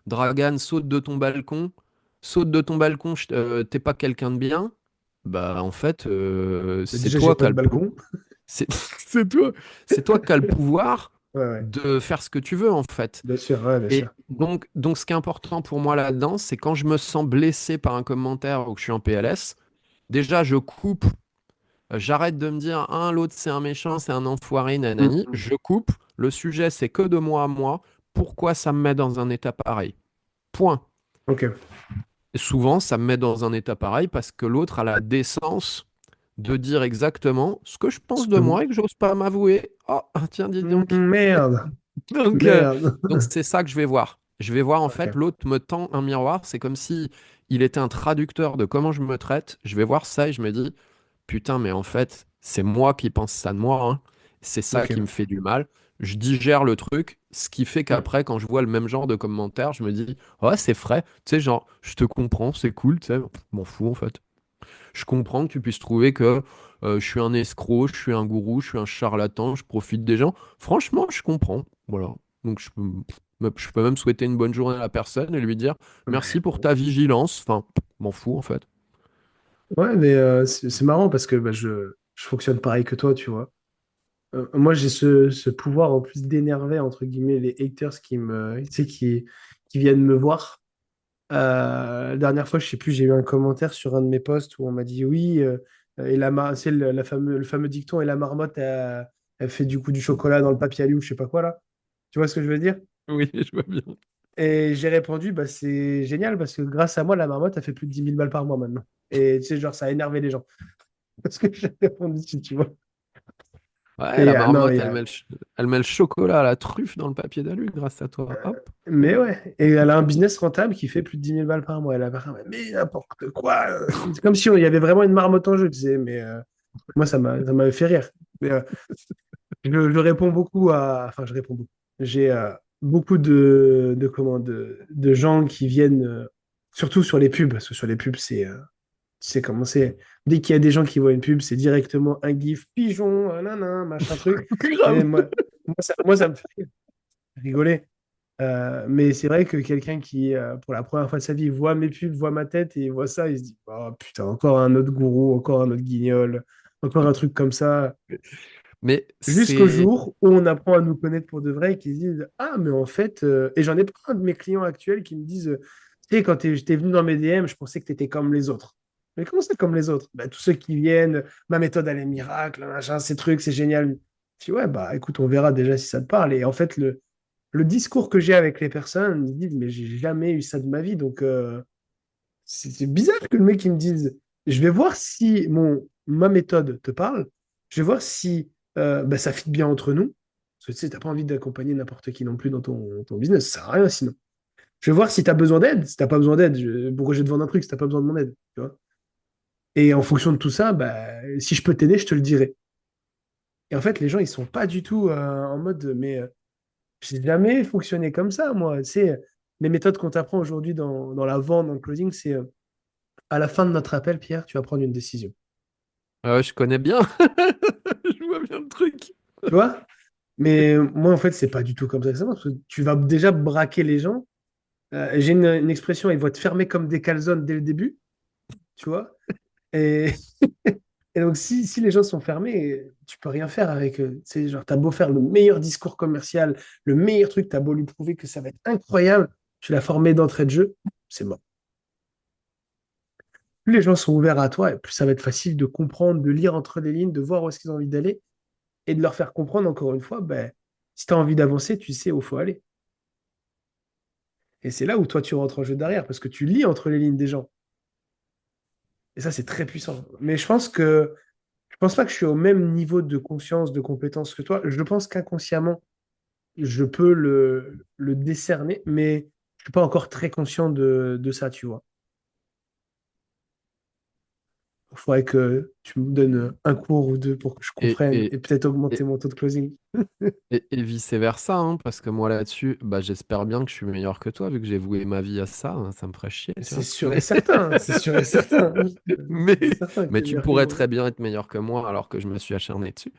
Dragan, saute de ton balcon, saute de ton balcon. T'es pas quelqu'un de bien. Bah en fait, Mais c'est déjà, j'ai toi pas qui as de le balcon. c'est c'est toi qui as le pouvoir Ouais, ouais. de faire ce que tu veux en fait. Bien sûr, ouais, bien Et sûr. donc, ce qui est important pour moi là-dedans, c'est quand je me sens blessé par un commentaire ou que je suis en PLS, déjà, je coupe, j'arrête de me dire, ah, l'autre, c'est un méchant, c'est un enfoiré, nanani. Hmm. Je coupe, le sujet, c'est que de moi à moi. Pourquoi ça me met dans un état pareil? Point. Ok. Et souvent, ça me met dans un état pareil parce que l'autre a la décence de dire exactement ce que je pense de moi et que j'ose pas m'avouer. Oh, tiens, dis donc. Merde. Donc, euh, Merde. donc c'est ça que je vais voir. Je vais voir en fait, Ok. l'autre me tend un miroir. C'est comme si il était un traducteur de comment je me traite. Je vais voir ça et je me dis, putain, mais en fait, c'est moi qui pense ça de moi, hein. C'est ça qui me Ok. fait du mal. Je digère le truc, ce qui fait Hmm. qu'après, quand je vois le même genre de commentaires, je me dis, ouais, c'est frais. Tu sais, genre, je te comprends, c'est cool, tu sais, m'en fous en fait. Je comprends que tu puisses trouver que je suis un escroc, je suis un gourou, je suis un charlatan, je profite des gens. Franchement, je comprends. Voilà. Donc je peux même souhaiter une bonne journée à la personne et lui dire merci Ouais, pour ta vigilance. Enfin, m'en fous en fait. ouais, mais c'est marrant parce que bah, je fonctionne pareil que toi, tu vois. Moi, j'ai ce pouvoir en plus d'énerver, entre guillemets, les haters tu sais, qui viennent me voir. La dernière fois, je sais plus, j'ai eu un commentaire sur un de mes posts où on m'a dit oui, et c'est le fameux dicton, et la marmotte, elle fait du coup du chocolat dans le papier alu ou je sais pas quoi là. Tu vois ce que je veux dire? Oui, je vois bien. Et j'ai répondu, bah, c'est génial parce que grâce à moi, la marmotte, elle fait plus de 10 000 balles par mois maintenant. Et tu sais, genre, ça a énervé les gens. Parce que j'ai répondu dessus, tu vois. Ouais, Et la non, marmotte, elle met le chocolat à la truffe dans le papier d'alu grâce à toi. Hop. mais ouais, et elle a un business rentable qui fait plus de 10 000 balles par mois. Elle a vraiment, mais n'importe quoi. C'est comme si il y avait vraiment une marmotte en jeu, tu sais. Mais moi, ça m'avait fait rire. Mais, je réponds beaucoup à. Enfin, je réponds beaucoup. J'ai beaucoup de gens qui viennent, surtout sur les pubs, parce que sur les pubs, tu sais comment c'est. Dès qu'il y a des gens qui voient une pub, c'est directement un gif pigeon, nanana, machin truc. Et Grave. moi, ça me fait rigoler. Mais c'est vrai que quelqu'un qui, pour la première fois de sa vie, voit mes pubs, voit ma tête et voit ça, il se dit, oh putain, encore un autre gourou, encore un autre guignol, encore un truc comme ça. Mais Jusqu'au c'est. jour où on apprend à nous connaître pour de vrai et qu'ils se disent, ah, mais en fait, et j'en ai plein de mes clients actuels qui me disent, tu sais, quand j'étais venu dans mes DM, je pensais que tu étais comme les autres. Mais comment c'est comme les autres? Bah, tous ceux qui viennent, ma méthode, elle est miracle, machin, ces trucs, c'est génial. Je dis, ouais, bah écoute, on verra déjà si ça te parle. Et en fait, le discours que j'ai avec les personnes, ils disent, mais j'ai jamais eu ça de ma vie. Donc, c'est bizarre que le mec il me dise, je vais voir si ma méthode te parle, je vais voir si bah, ça fit bien entre nous. Parce que tu sais, t'as pas envie d'accompagner n'importe qui non plus dans ton business, ça sert à rien sinon. Je vais voir si tu as besoin d'aide. Si t'as pas besoin d'aide, pourquoi je vais te vendre un truc si t'as pas besoin de mon aide, tu vois? Et en fonction de tout ça, bah, si je peux t'aider, je te le dirai. Et en fait, les gens, ils sont pas du tout en mode, mais j'ai jamais fonctionné comme ça, moi. Tu sais, les méthodes qu'on t'apprend aujourd'hui dans la vente, dans le closing, c'est à la fin de notre appel, Pierre, tu vas prendre une décision. Je connais bien. Je vois bien le truc. Tu vois? Mais moi, en fait, c'est pas du tout comme ça que ça marche. Parce que tu vas déjà braquer les gens. J'ai une expression, ils vont te fermer comme des calzones dès le début. Tu vois? Et, et donc, si les gens sont fermés, tu peux rien faire avec eux. C'est genre, t'as beau faire le meilleur discours commercial, le meilleur truc, t'as beau lui prouver que ça va être incroyable, tu l'as formé d'entrée de jeu, c'est mort. Plus les gens sont ouverts à toi, et plus ça va être facile de comprendre, de lire entre les lignes, de voir où est-ce qu'ils ont envie d'aller, et de leur faire comprendre, encore une fois, ben, si tu as envie d'avancer, tu sais où il faut aller. Et c'est là où toi, tu rentres en jeu derrière, parce que tu lis entre les lignes des gens. Et ça, c'est très puissant. Mais je pense pas que je suis au même niveau de conscience, de compétence que toi. Je pense qu'inconsciemment, je peux le décerner, mais je suis pas encore très conscient de ça, tu vois. Il faudrait que tu me donnes un cours ou deux pour que je Et, comprenne et, et peut-être augmenter et, mon taux de closing. et vice-versa, hein, parce que moi là-dessus, bah, j'espère bien que je suis meilleur que toi, vu que j'ai voué ma vie à ça, hein, ça me ferait chier, tu C'est vois. sûr et certain, c'est sûr et certain. Mais, C'est certain que mais t'es tu meilleur que pourrais moi. très bien être meilleur que moi alors que je me suis acharné dessus.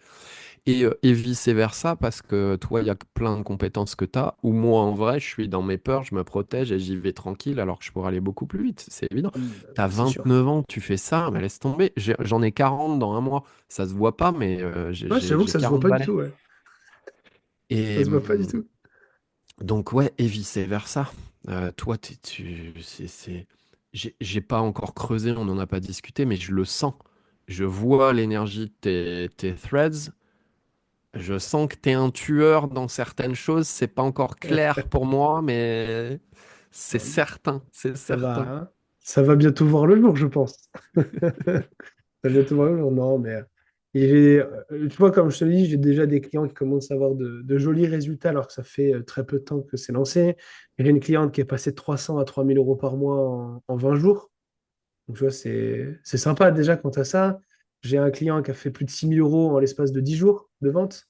Et vice-versa, parce que toi, il y a plein de compétences que tu as, ou moi, en vrai, je suis dans mes peurs, je me protège et j'y vais tranquille alors que je pourrais aller beaucoup plus vite, c'est évident. Tu as C'est sûr. 29 ans, tu fais ça, mais laisse tomber. J'en ai 40 dans un mois. Ça se voit pas, mais Ouais, j'avoue que j'ai ça se voit 40 pas du balais. tout, ouais. Ça Et se voit pas du tout. donc, ouais, et vice-versa. Toi, j'ai pas encore creusé, on n'en a pas discuté, mais je le sens. Je vois l'énergie de tes threads. Je sens que t'es un tueur dans certaines choses. C'est pas encore clair pour moi, mais c'est certain, c'est Ça certain. va, hein. Ça va bientôt voir le jour, je pense. Ça va bientôt voir le jour. Non, mais tu vois, comme je te dis, j'ai déjà des clients qui commencent à avoir de jolis résultats alors que ça fait très peu de temps que c'est lancé. J'ai une cliente qui est passée de 300 à 3 000 € par mois en 20 jours. Donc, tu vois, c'est sympa déjà quant à ça. J'ai un client qui a fait plus de 6 000 € en l'espace de 10 jours de vente.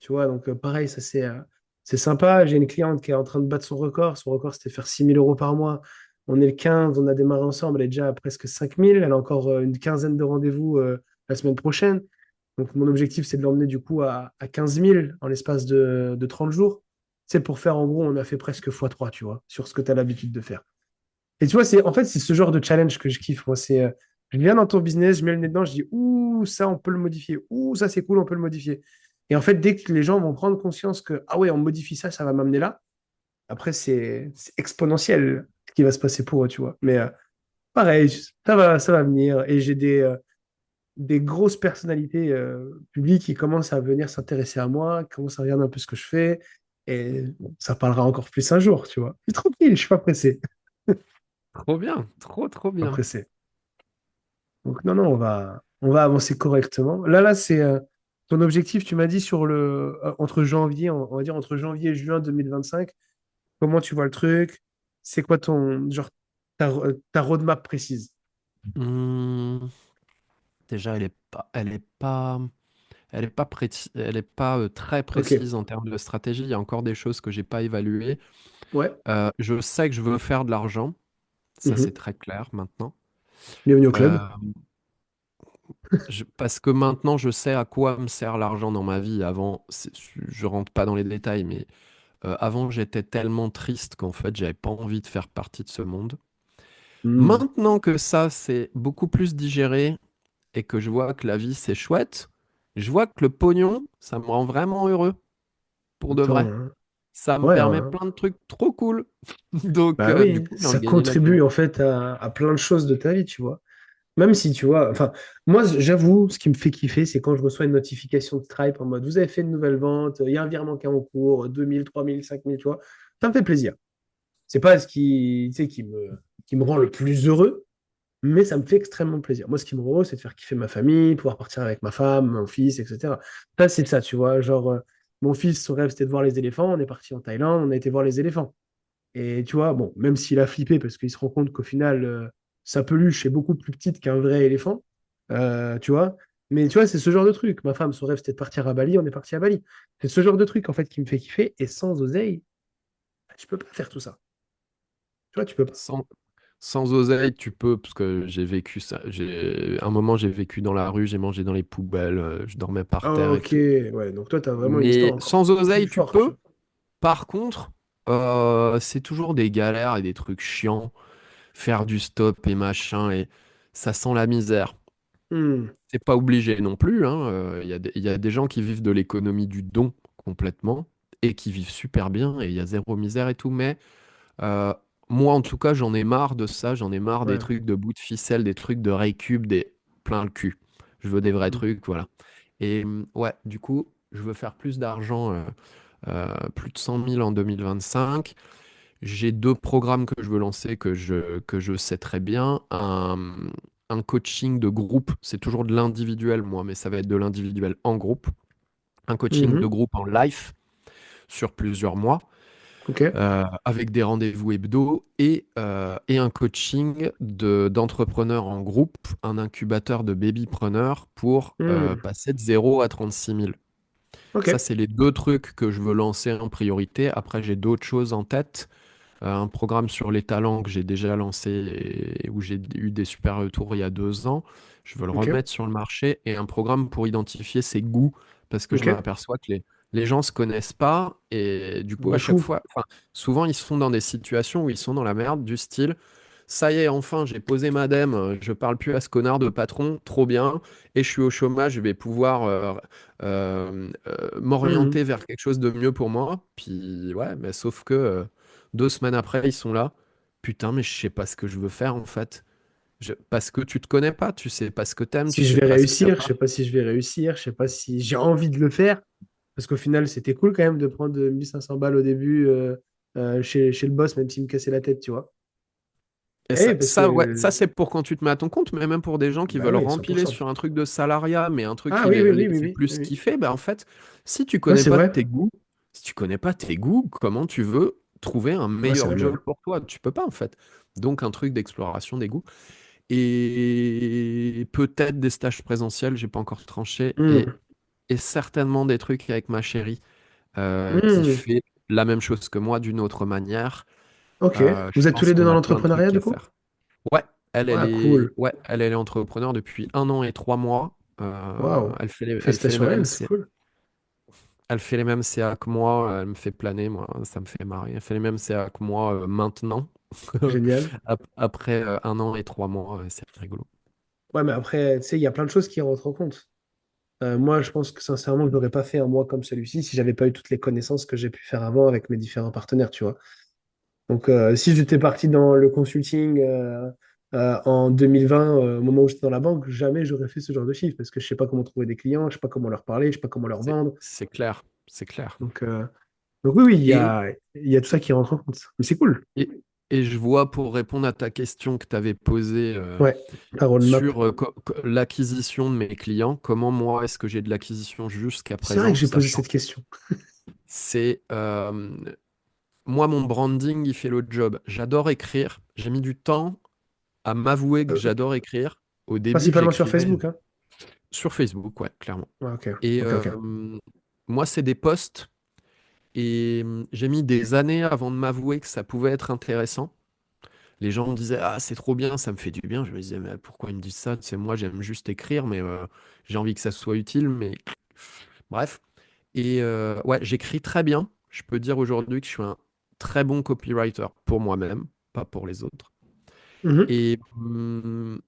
Tu vois, donc pareil, ça c'est sympa. J'ai une cliente qui est en train de battre son record. Son record, c'était faire 6 000 € par mois. On est le 15, on a démarré ensemble, elle est déjà à presque 5 000. Elle a encore une quinzaine de rendez-vous la semaine prochaine. Donc mon objectif, c'est de l'emmener du coup à 15 000 en l'espace de 30 jours. C'est pour faire, en gros, on a fait presque x3, tu vois, sur ce que tu as l'habitude de faire. Et tu vois, en fait, c'est ce genre de challenge que je kiffe. Moi, je viens dans ton business, je mets le nez dedans, je dis, ouh, ça, on peut le modifier. Ouh, ça, c'est cool, on peut le modifier. Et en fait, dès que les gens vont prendre conscience que, ah ouais, on modifie ça, ça va m'amener là, après, c'est exponentiel ce qui va se passer pour eux, tu vois. Mais pareil, ça va venir. Et j'ai des grosses personnalités publiques qui commencent à venir s'intéresser à moi, qui commencent à regarder un peu ce que je fais. Et bon, ça parlera encore plus un jour, tu vois. Je suis tranquille, je suis pas pressé. Trop bien, trop Pas bien. pressé. Donc non, non, on va avancer correctement. Là, c'est ton objectif, tu m'as dit sur entre janvier, on va dire entre janvier et juin 2025. Comment tu vois le truc? C'est quoi genre, ta roadmap précise? Hum, déjà, elle est pas très Ok. précise en termes de stratégie. Il y a encore des choses que j'ai pas évaluées. Ouais. Je sais que je veux faire de l'argent. Ça, c'est Mhm. très clair maintenant. Bienvenue au Euh, club. Parce que maintenant, je sais à quoi me sert l'argent dans ma vie. Avant, je rentre pas dans les détails, mais avant, j'étais tellement triste qu'en fait, j'avais pas envie de faire partie de ce monde. Hmm. Maintenant que ça, c'est beaucoup plus digéré et que je vois que la vie, c'est chouette, je vois que le pognon, ça me rend vraiment heureux, pour de Attends, vrai. hein. Ça me Ouais, permet hein. plein de trucs trop cool. Donc, Bah du oui, coup, j'ai envie ça de gagner ma vie, contribue hein. en fait à plein de choses de ta vie, tu vois. Même si tu vois, enfin, moi j'avoue, ce qui me fait kiffer, c'est quand je reçois une notification de Stripe en mode vous avez fait une nouvelle vente, il y a un virement qui est en cours, 2 000, 3 000, 5 000, tu vois. Ça me fait plaisir. C'est pas ce qui, tu sais, qui me rend le plus heureux, mais ça me fait extrêmement plaisir. Moi, ce qui me rend heureux, c'est de faire kiffer ma famille, pouvoir partir avec ma femme, mon fils, etc. Ça, c'est ça, tu vois. Genre, mon fils, son rêve, c'était de voir les éléphants. On est parti en Thaïlande, on a été voir les éléphants. Et tu vois, bon, même s'il a flippé parce qu'il se rend compte qu'au final, sa peluche est beaucoup plus petite qu'un vrai éléphant, tu vois. Mais tu vois, c'est ce genre de truc. Ma femme, son rêve, c'était de partir à Bali, on est parti à Bali. C'est ce genre de truc, en fait, qui me fait kiffer. Et sans oseille, bah, tu peux pas faire tout ça. Tu vois, tu peux pas. Sans, sans oseille, tu peux, parce que j'ai vécu ça. Un moment, j'ai vécu dans la rue, j'ai mangé dans les poubelles, je dormais par terre et Ok, tout. ouais, donc toi, tu as vraiment une histoire Mais encore sans plus oseille, tu forte, tu peux. vois. Par contre, c'est toujours des galères et des trucs chiants. Faire du stop et machin, et ça sent la misère. Hmm. C'est pas obligé non plus, hein. Il y a des gens qui vivent de l'économie du don complètement et qui vivent super bien et il y a zéro misère et tout. Mais euh, moi, en tout cas, j'en ai marre de ça. J'en ai marre des Ouais. trucs de bout de ficelle, des trucs de récup, des plein le cul. Je veux des vrais Hmm. trucs, voilà. Et ouais, du coup, je veux faire plus d'argent, plus de 100 000 en 2025. J'ai deux programmes que je veux lancer que je sais très bien. Un coaching de groupe, c'est toujours de l'individuel, moi, mais ça va être de l'individuel en groupe. Un coaching de Mhm. groupe en live sur plusieurs mois, Ok. avec des rendez-vous hebdo et un coaching d'entrepreneurs en groupe, un incubateur de babypreneurs pour Hmm. passer de 0 à 36 000. Ok. Ça, c'est les deux trucs que je veux lancer en priorité. Après, j'ai d'autres choses en tête. Un programme sur les talents que j'ai déjà lancé et où j'ai eu des super retours il y a 2 ans. Je veux le Ok. remettre sur le marché et un programme pour identifier ses goûts parce que je Ok. m'aperçois que les gens se connaissent pas et du coup, De à chaque fou. fois, enfin, souvent, ils sont dans des situations où ils sont dans la merde du style. Ça y est, enfin, j'ai posé ma dème, je parle plus à ce connard de patron, trop bien, et je suis au chômage, je vais pouvoir Mhm. m'orienter vers quelque chose de mieux pour moi. Puis ouais, mais sauf que 2 semaines après, ils sont là. Putain, mais je sais pas ce que je veux faire en fait. Parce que tu te connais pas, tu sais pas ce que t'aimes, tu Si je sais vais pas ce que t'aimes réussir, je pas. sais pas si je vais réussir, je sais pas si j'ai envie de le faire. Parce qu'au final, c'était cool quand même de prendre 1500 balles au début chez le boss, même s'il me cassait la tête, tu vois. Et Eh, parce ouais, ça que, c'est pour quand tu te mets à ton compte, mais même pour des gens qui bah veulent oui, rempiler 100%. sur un truc de salariat, mais un truc Ah qui oui, oui, oui, les oui, fait oui, plus oui, oui. kiffer, bah en fait, si tu Ouais, connais c'est pas vrai. tes goûts, si tu connais pas tes goûts, comment tu veux trouver un Ouais, c'est la meilleur job merde. pour toi? Tu peux pas en fait. Donc un truc d'exploration des goûts. Et peut-être des stages présentiels, j'ai pas encore tranché, Hmm. et certainement des trucs avec ma chérie qui Hmm. fait la même chose que moi d'une autre manière. Ok. Je Vous êtes tous pense les deux qu'on dans a plein de l'entrepreneuriat, trucs du à coup? faire. Ouais, Ah, cool. elle est entrepreneur depuis 1 an et 3 mois. Waouh. Elle fait les Félicitations à mêmes elle, c'est CA, cool. elle fait les mêmes CA que moi. Elle me fait planer, moi, ça me fait marrer. Elle fait les mêmes CA que moi maintenant. Génial. Après 1 an et 3 mois, c'est rigolo. Ouais, mais après, tu sais, il y a plein de choses qui rentrent en compte. Moi, je pense que sincèrement, je n'aurais pas fait un mois comme celui-ci si j'avais pas eu toutes les connaissances que j'ai pu faire avant avec mes différents partenaires, tu vois. Donc, si j'étais parti dans le consulting en 2020, au moment où j'étais dans la banque, jamais j'aurais fait ce genre de chiffre parce que je sais pas comment trouver des clients, je sais pas comment leur parler, je sais pas comment leur vendre. C'est clair, c'est clair. Donc, donc oui, oui, Et, il y a tout ça qui rentre en compte. Mais c'est cool. et, et je vois, pour répondre à ta question que tu avais posée Ouais, la roadmap. sur l'acquisition de mes clients, comment moi est-ce que j'ai de l'acquisition jusqu'à C'est vrai que présent, j'ai posé sachant cette question. c'est moi mon branding il fait le job. J'adore écrire. J'ai mis du temps à m'avouer que Euh, j'adore écrire. Au début, Principalement sur j'écrivais Facebook, hein. sur Facebook, ouais, clairement. Ouais, ok, Et ok, ok. moi, c'est des posts. Et j'ai mis des années avant de m'avouer que ça pouvait être intéressant. Les gens me disaient, ah, c'est trop bien, ça me fait du bien. Je me disais, mais pourquoi ils me disent ça? Tu sais, moi, j'aime juste écrire, mais j'ai envie que ça soit utile. Mais bref. Et ouais, j'écris très bien. Je peux dire aujourd'hui que je suis un très bon copywriter pour moi-même, pas pour les autres. Mhm. Et, hum,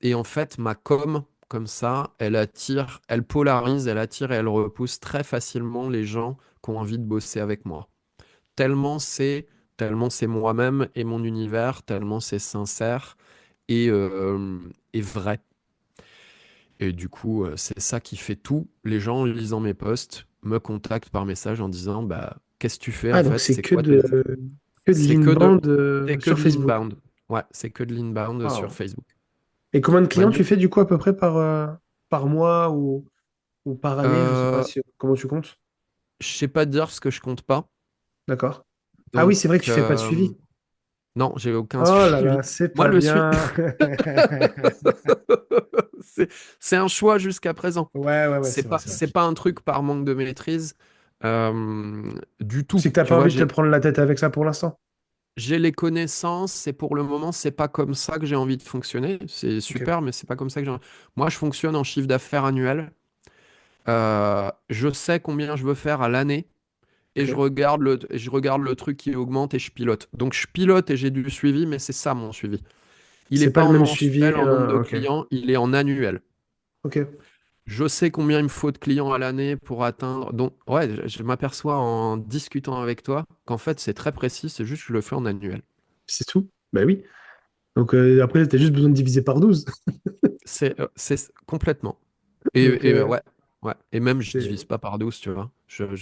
et en fait, ma com, comme ça, elle attire, elle polarise, elle attire et elle repousse très facilement les gens qui ont envie de bosser avec moi. Tellement c'est, tellement c'est moi-même et mon univers, tellement c'est sincère et vrai. Et du coup, c'est ça qui fait tout. Les gens, en lisant mes posts, me contactent par message en disant, bah, qu'est-ce que tu fais en Ah, donc fait? c'est C'est quoi tes... que de C'est que de, l'inbound c'est que sur de Facebook. l'inbound. Ouais, c'est que de l'inbound sur Wow. Facebook. Et combien de clients Manu, tu fais du coup à peu près par mois ou par année? Je sais pas euh, si, comment tu comptes. je sais pas te dire ce que je compte pas. D'accord. Ah oui, Donc, c'est vrai que tu fais pas de suivi. non, j'ai aucun Oh là suivi. là, c'est Moi, pas le suis. bien. C'est c'est un choix jusqu'à présent. Ouais, ouais, ouais, c'est vrai, c'est vrai. C'est pas un truc par manque de maîtrise du tout. C'est que t'as Tu pas vois, envie de te prendre la tête avec ça pour l'instant. j'ai les connaissances et pour le moment, c'est pas comme ça que j'ai envie de fonctionner. C'est Ok, super, mais c'est pas comme ça que j'ai. Moi, je fonctionne en chiffre d'affaires annuel. Je sais combien je veux faire à l'année et ok. je regarde le truc qui augmente et je pilote. Donc, je pilote et j'ai du suivi, mais c'est ça mon suivi. Il n'est C'est pas pas le en même suivi. mensuel, en nombre de Ok. clients, il est en annuel. Ok. Je sais combien il me faut de clients à l'année pour atteindre. Donc, ouais, je m'aperçois en discutant avec toi qu'en fait, c'est très précis, c'est juste que je le fais en annuel. C'est tout. Bah oui. Donc après, tu as juste besoin de diviser par 12. C'est complètement. Donc, Ouais, ouais. Et même, je divise c'est... pas par 12, tu vois.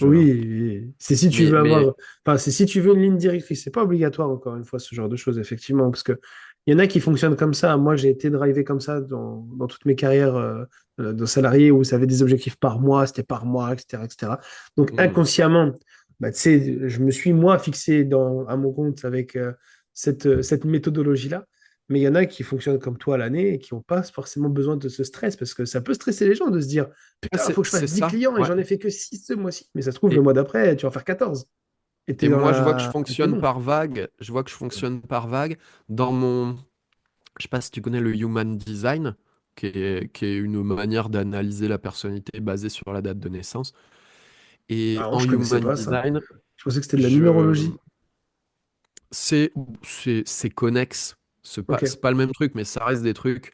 Oui, c'est si tu veux Mais avoir, enfin, c'est si tu veux une ligne directrice. C'est pas obligatoire, encore une fois, ce genre de choses, effectivement, parce que il y en a qui fonctionnent comme ça. Moi, j'ai été drivé comme ça dans toutes mes carrières de salarié où ça avait des objectifs par mois, c'était par mois, etc., etc. Donc, hmm. inconsciemment, bah, tu sais, je me suis, moi, fixé à mon compte avec cette méthodologie-là. Mais il y en a qui fonctionnent comme toi à l'année et qui n'ont pas forcément besoin de ce stress parce que ça peut stresser les gens de se dire Ouais, putain, il faut que je c'est fasse 10 ça, clients et ouais. j'en ai fait que 6 ce mois-ci. Mais ça se trouve, le Et, mois d'après, tu vas en faire 14. Et et t'es moi, je vois que je t'es fonctionne bon. par vague. Je vois que je fonctionne par vague. Dans mon, je sais pas si tu connais le Human Design, qui est une manière d'analyser la personnalité basée sur la date de naissance. Et Ah non, en je connaissais Human pas ça. Design, Je pensais que c'était de la je, numérologie. c'est, c'est connexe. Ok. C'est pas le même truc, mais ça reste des trucs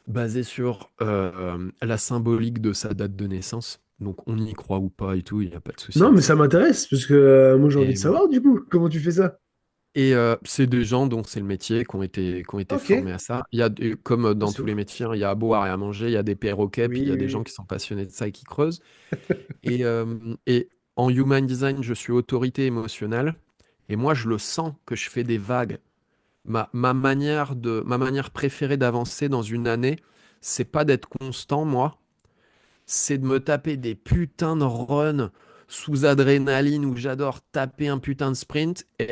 basés sur la symbolique de sa date de naissance. Donc on y croit ou pas et tout, il n'y a pas de souci Non, avec mais ça. ça m'intéresse parce que moi j'ai envie de Et, savoir du coup comment tu fais ça. c'est des gens dont c'est le métier qui ont été Ok. formés à ça. Comme Ah, dans c'est tous les ouf. métiers, hein, il y a à boire et à manger, il y a des perroquets, puis il y Oui, a oui, des gens oui. qui sont passionnés de ça et qui creusent. Et en Human Design, je suis autorité émotionnelle. Et moi, je le sens que je fais des vagues. Ma manière préférée d'avancer dans une année, c'est pas d'être constant, moi, c'est de me taper des putains de runs sous adrénaline où j'adore taper un putain de sprint et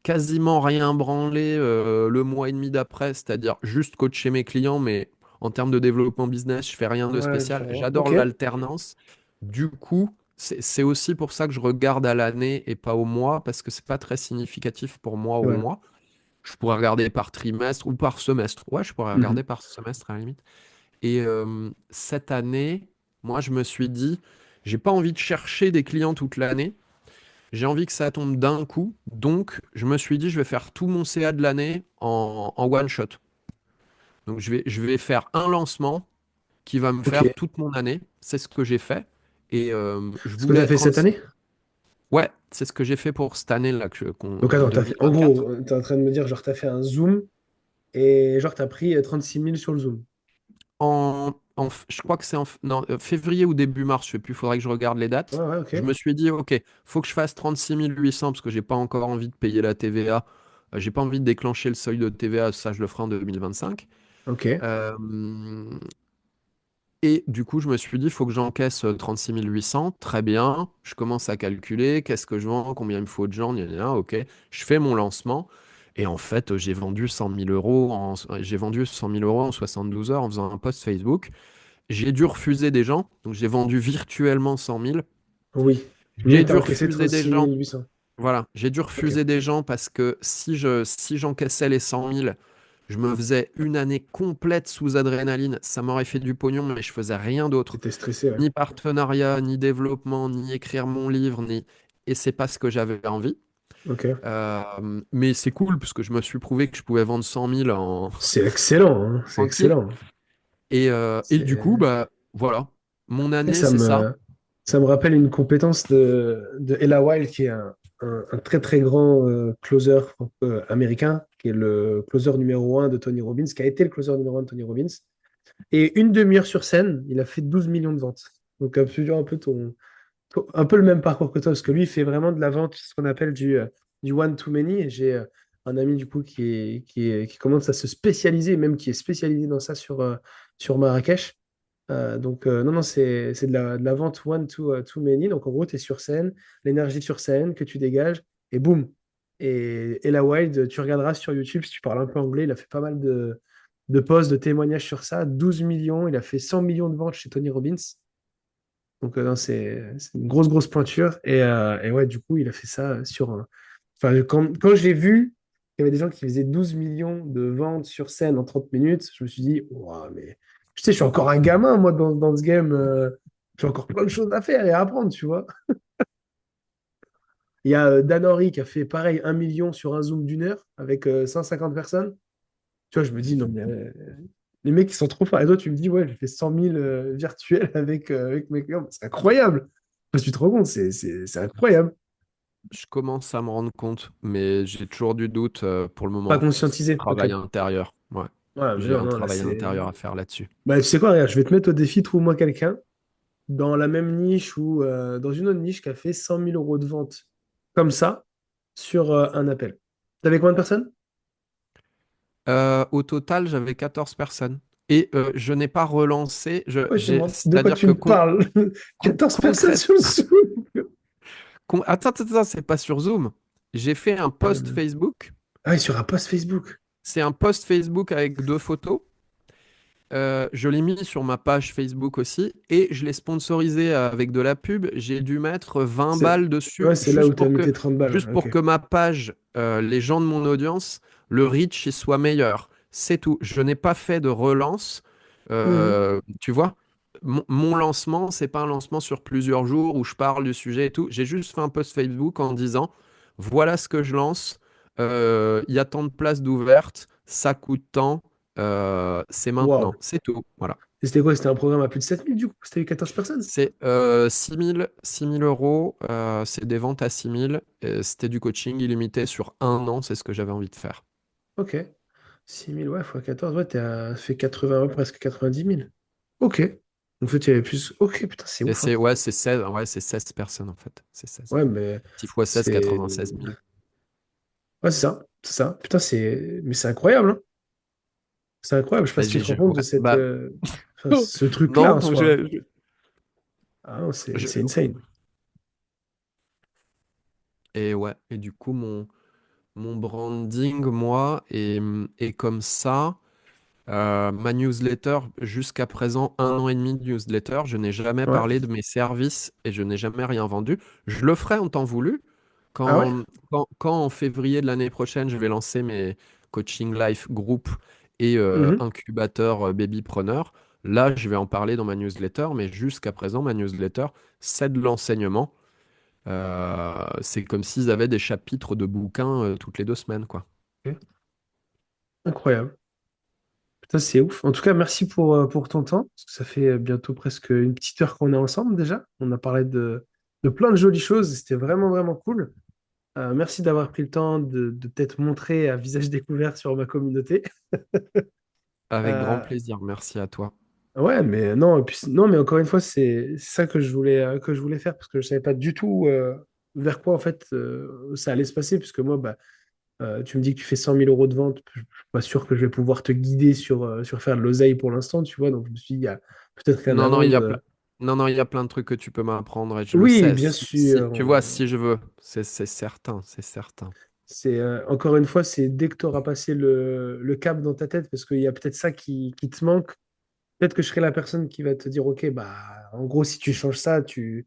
quasiment rien branler le mois et demi d'après, c'est-à-dire juste coacher mes clients, mais en termes de développement business, je fais rien de Ouais, spécial. différent. J'adore Ok. l'alternance. Du coup, c'est aussi pour ça que je regarde à l'année et pas au mois, parce que c'est pas très significatif pour moi au Ouais. mois. Je pourrais regarder par trimestre ou par semestre. Ouais, je pourrais regarder Mhm. par semestre à la limite. Et cette année, moi, je me suis dit, j'ai pas envie de chercher des clients toute l'année. J'ai envie que ça tombe d'un coup. Donc, je me suis dit, je vais faire tout mon CA de l'année en one shot. Donc, je vais faire un lancement qui va me Ok. faire toute mon année. C'est ce que j'ai fait. Et je Ce que tu voulais as fait cette 36. année? Ouais, c'est ce que j'ai fait pour cette année là, Donc attends, en 2024. gros, tu es en train de me dire, genre, tu as fait un zoom et genre, tu as pris 36 000 sur le zoom. Je crois que c'est non, février ou début mars, je sais plus, il faudrait que je regarde les Ouais, dates. ouais, ok. Je me suis dit, ok, faut que je fasse 36 800 parce que j'ai pas encore envie de payer la TVA. J'ai pas envie de déclencher le seuil de TVA, ça je le ferai en 2025. Ok. Euh, et du coup, je me suis dit, il faut que j'encaisse 36 800. Très bien. Je commence à calculer qu'est-ce que je vends, combien il me faut de gens, gna, gna, gna, ok. Je fais mon lancement. Et en fait, j'ai vendu 100 000 euros en 72 heures en faisant un post Facebook. J'ai dû refuser des gens, donc j'ai vendu virtuellement 100 000. Oui. J'ai Mais tu as dû encaissé refuser des 36 gens. 800. Voilà, j'ai dû Ok. refuser des gens parce que si j'encaissais les 100 000, je me faisais une année complète sous adrénaline. Ça m'aurait fait du pognon, mais je faisais rien d'autre. T'étais stressé, ouais. Ni partenariat, ni développement, ni écrire mon livre, ni... Et c'est pas ce que j'avais envie. Ok. Mais c'est cool, parce que je me suis prouvé que je pouvais vendre 100 000 C'est excellent, hein. C'est tranquille. excellent. Et du coup, C'est... bah voilà, mon Et année, c'est ça. ça me rappelle une compétence de Ella Wild, qui est un très très grand closer américain, qui est le closer numéro un de Tony Robbins, qui a été le closer numéro un de Tony Robbins. Et une demi-heure sur scène, il a fait 12 millions de ventes. Donc absolument un peu le même parcours que toi, parce que lui, il fait vraiment de la vente, ce qu'on appelle du one to many. Et j'ai un ami du coup qui commence à se spécialiser, même qui est spécialisé dans ça sur Marrakech. Donc, non, non, c'est de la vente one to many. Donc, en gros, tu es sur scène, l'énergie sur scène que tu dégages, et boum. Et la Wild, tu regarderas sur YouTube, si tu parles un peu anglais, il a fait pas mal de posts, de témoignages sur ça. 12 millions, il a fait 100 millions de ventes chez Tony Robbins. Donc, non, c'est une grosse, grosse pointure. Et ouais, du coup, il a fait ça sur Enfin, quand j'ai vu qu'il y avait des gens qui faisaient 12 millions de ventes sur scène en 30 minutes, je me suis dit, ouah, mais tu sais, je suis encore un gamin, moi, dans ce game. J'ai encore plein de choses à faire et à apprendre, tu vois. Il y a Dan Henry qui a fait pareil, 1 million sur un Zoom d'une heure avec 150 personnes. Tu vois, je me dis, non, mais les mecs, ils sont trop forts. Et toi, tu me dis, ouais, j'ai fait 100 000 virtuels avec mes clients. C'est incroyable. Je me suis trop compte, c'est incroyable. Je commence à me rendre compte, mais j'ai toujours du doute pour le Pas moment. C'est un conscientisé. Ok. travail intérieur. Ouais, Ouais, mais j'ai non, un non, là, travail c'est. intérieur à faire là-dessus. Bah, tu sais quoi, regarde, je vais te mettre au défi, trouve-moi quelqu'un dans la même niche ou dans une autre niche qui a fait 100 000 euros de vente comme ça sur un appel. T'avais combien de personnes? Au total, j'avais 14 personnes. Et je n'ai pas relancé. Ouais, je demande. De quoi C'est-à-dire tu que me parles? 14 personnes concrètement. sur le Zoom. Attends, attends, attends, c'est pas sur Zoom. J'ai fait un post Facebook. Ah oui, sur un post Facebook. C'est un post Facebook avec deux photos. Je l'ai mis sur ma page Facebook aussi et je l'ai sponsorisé avec de la pub. J'ai dû mettre 20 C'est... balles Ouais, dessus c'est là où tu as mis tes 30 balles. juste Ok. pour que ma page, les gens de mon audience, le reach il soit meilleur. C'est tout. Je n'ai pas fait de relance. Mhm. Tu vois, mon lancement, c'est pas un lancement sur plusieurs jours où je parle du sujet et tout. J'ai juste fait un post Facebook en disant, voilà ce que je lance. Il y a tant de places d'ouvertes. Ça coûte tant. C'est Waouh. maintenant, c'est tout. Voilà. Et c'était quoi? C'était un programme à plus de 7 000 du coup? C'était eu 14 personnes? C'est 6 000 euros, c'est des ventes à 6 000. C'était du coaching illimité sur un an, c'est ce que j'avais envie de faire. Ok. 6 000, ouais, fois 14, ouais, fait 80, ouais, presque 90 000. Ok. En fait, il y avait plus. Ok, putain, c'est Et ouf, hein. c'est ouais, c'est 16, ouais, c'est 16 personnes en fait. C'est 16. Ouais, mais 6 fois 16, c'est. 96 000. Ouais, c'est ça. C'est ça. Putain, c'est. Mais c'est incroyable, hein. C'est incroyable. Je sais pas Bah, si tu te rends compte de ouais, cette. bah, Enfin, ce truc-là non, en soi. Ah non, c'est je- insane. et ouais, et du coup, mon branding, moi, est comme ça. Ma newsletter, jusqu'à présent, 1 an et demi de newsletter, je n'ai jamais Ouais. parlé de mes services et je n'ai jamais rien vendu. Je le ferai en temps voulu. Ah ouais? Quand en février de l'année prochaine, je vais lancer mes coaching life group et Mhm. incubateur babypreneur, là, je vais en parler dans ma newsletter, mais jusqu'à présent, ma newsletter, c'est de l'enseignement. C'est comme s'ils avaient des chapitres de bouquins toutes les 2 semaines, quoi. Ok. Incroyable. Putain, c'est ouf. En tout cas, merci pour ton temps. Parce que ça fait bientôt presque une petite heure qu'on est ensemble déjà. On a parlé de plein de jolies choses. C'était vraiment, vraiment cool. Merci d'avoir pris le temps de peut-être montrer à visage découvert sur ma communauté. Avec grand Euh, plaisir, merci à toi. ouais, mais non, et puis, non, mais encore une fois, c'est ça que je voulais faire parce que je savais pas du tout vers quoi en fait ça allait se passer. Puisque moi, bah, tu me dis que tu fais 100 000 euros de vente. Je suis pas sûr que je vais pouvoir te guider sur faire de l'oseille pour l'instant, tu vois. Donc, je me suis dit, il y a peut-être qu'un Non, non, avant il y a de. plein... non, non, il y a plein de trucs que tu peux m'apprendre et je le Oui, sais. bien sûr. Tu vois, si je veux, c'est certain, c'est certain. C'est encore une fois, c'est dès que tu auras passé le cap dans ta tête, parce qu'il y a peut-être ça qui te manque. Peut-être que je serai la personne qui va te dire, OK, bah, en gros, si tu changes ça, tu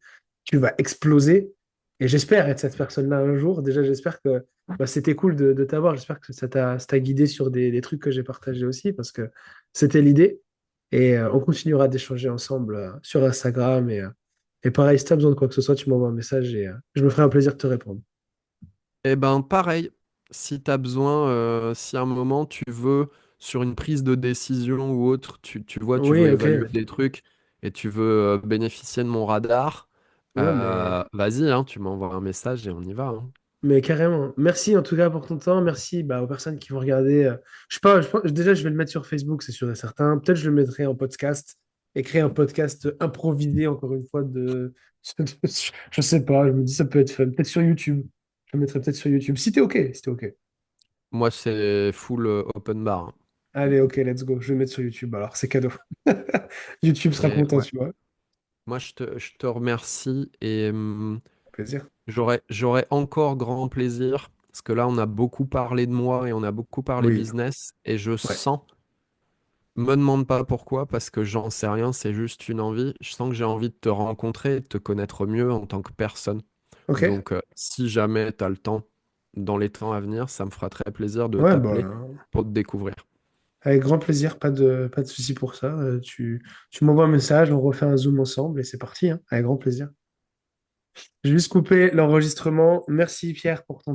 vas exploser. Et j'espère être cette personne-là un jour. Déjà, j'espère que bah, c'était cool de t'avoir. J'espère que ça t'a guidé sur des trucs que j'ai partagés aussi, parce que c'était l'idée. Et on continuera d'échanger ensemble sur Instagram. Et pareil, si tu as besoin de quoi que ce soit, tu m'envoies un message et je me ferai un plaisir de te répondre. Eh ben, pareil, si tu as besoin, si à un moment tu veux, sur une prise de décision ou autre, tu vois, tu veux Oui, ok. évaluer des trucs et tu veux bénéficier de mon radar, Ouais, mais vas-y, hein, tu m'envoies un message et on y va, hein. Mais carrément. Merci en tout cas pour ton temps. Merci bah, aux personnes qui vont regarder. Je sais pas, déjà, je vais le mettre sur Facebook, c'est sûr et certain. Peut-être je le mettrai en podcast. Écrire un podcast improvisé, encore une fois, je sais pas, je me dis ça peut être fun. Peut-être sur YouTube. Je le mettrai peut-être sur YouTube. Si t'es OK, si t'es OK. Moi, c'est full open bar, hein. Allez, OK, let's go. Je vais le mettre sur YouTube. Alors, c'est cadeau. YouTube sera Et content, ouais, tu vois. moi, je te remercie et Plaisir. j'aurais encore grand plaisir, parce que là, on a beaucoup parlé de moi et on a beaucoup parlé Oui, business, et je ouais. sens, me demande pas pourquoi, parce que j'en sais rien, c'est juste une envie. Je sens que j'ai envie de te rencontrer, de te connaître mieux en tant que personne. OK. Donc, si jamais tu as le temps, dans les temps à venir, ça me fera très plaisir de Ouais, t'appeler bah, pour te découvrir. avec grand plaisir. Pas de souci pour ça. Tu m'envoies un message, on refait un Zoom ensemble et c'est parti, hein. Avec grand plaisir. J'ai juste coupé l'enregistrement. Merci Pierre pour ton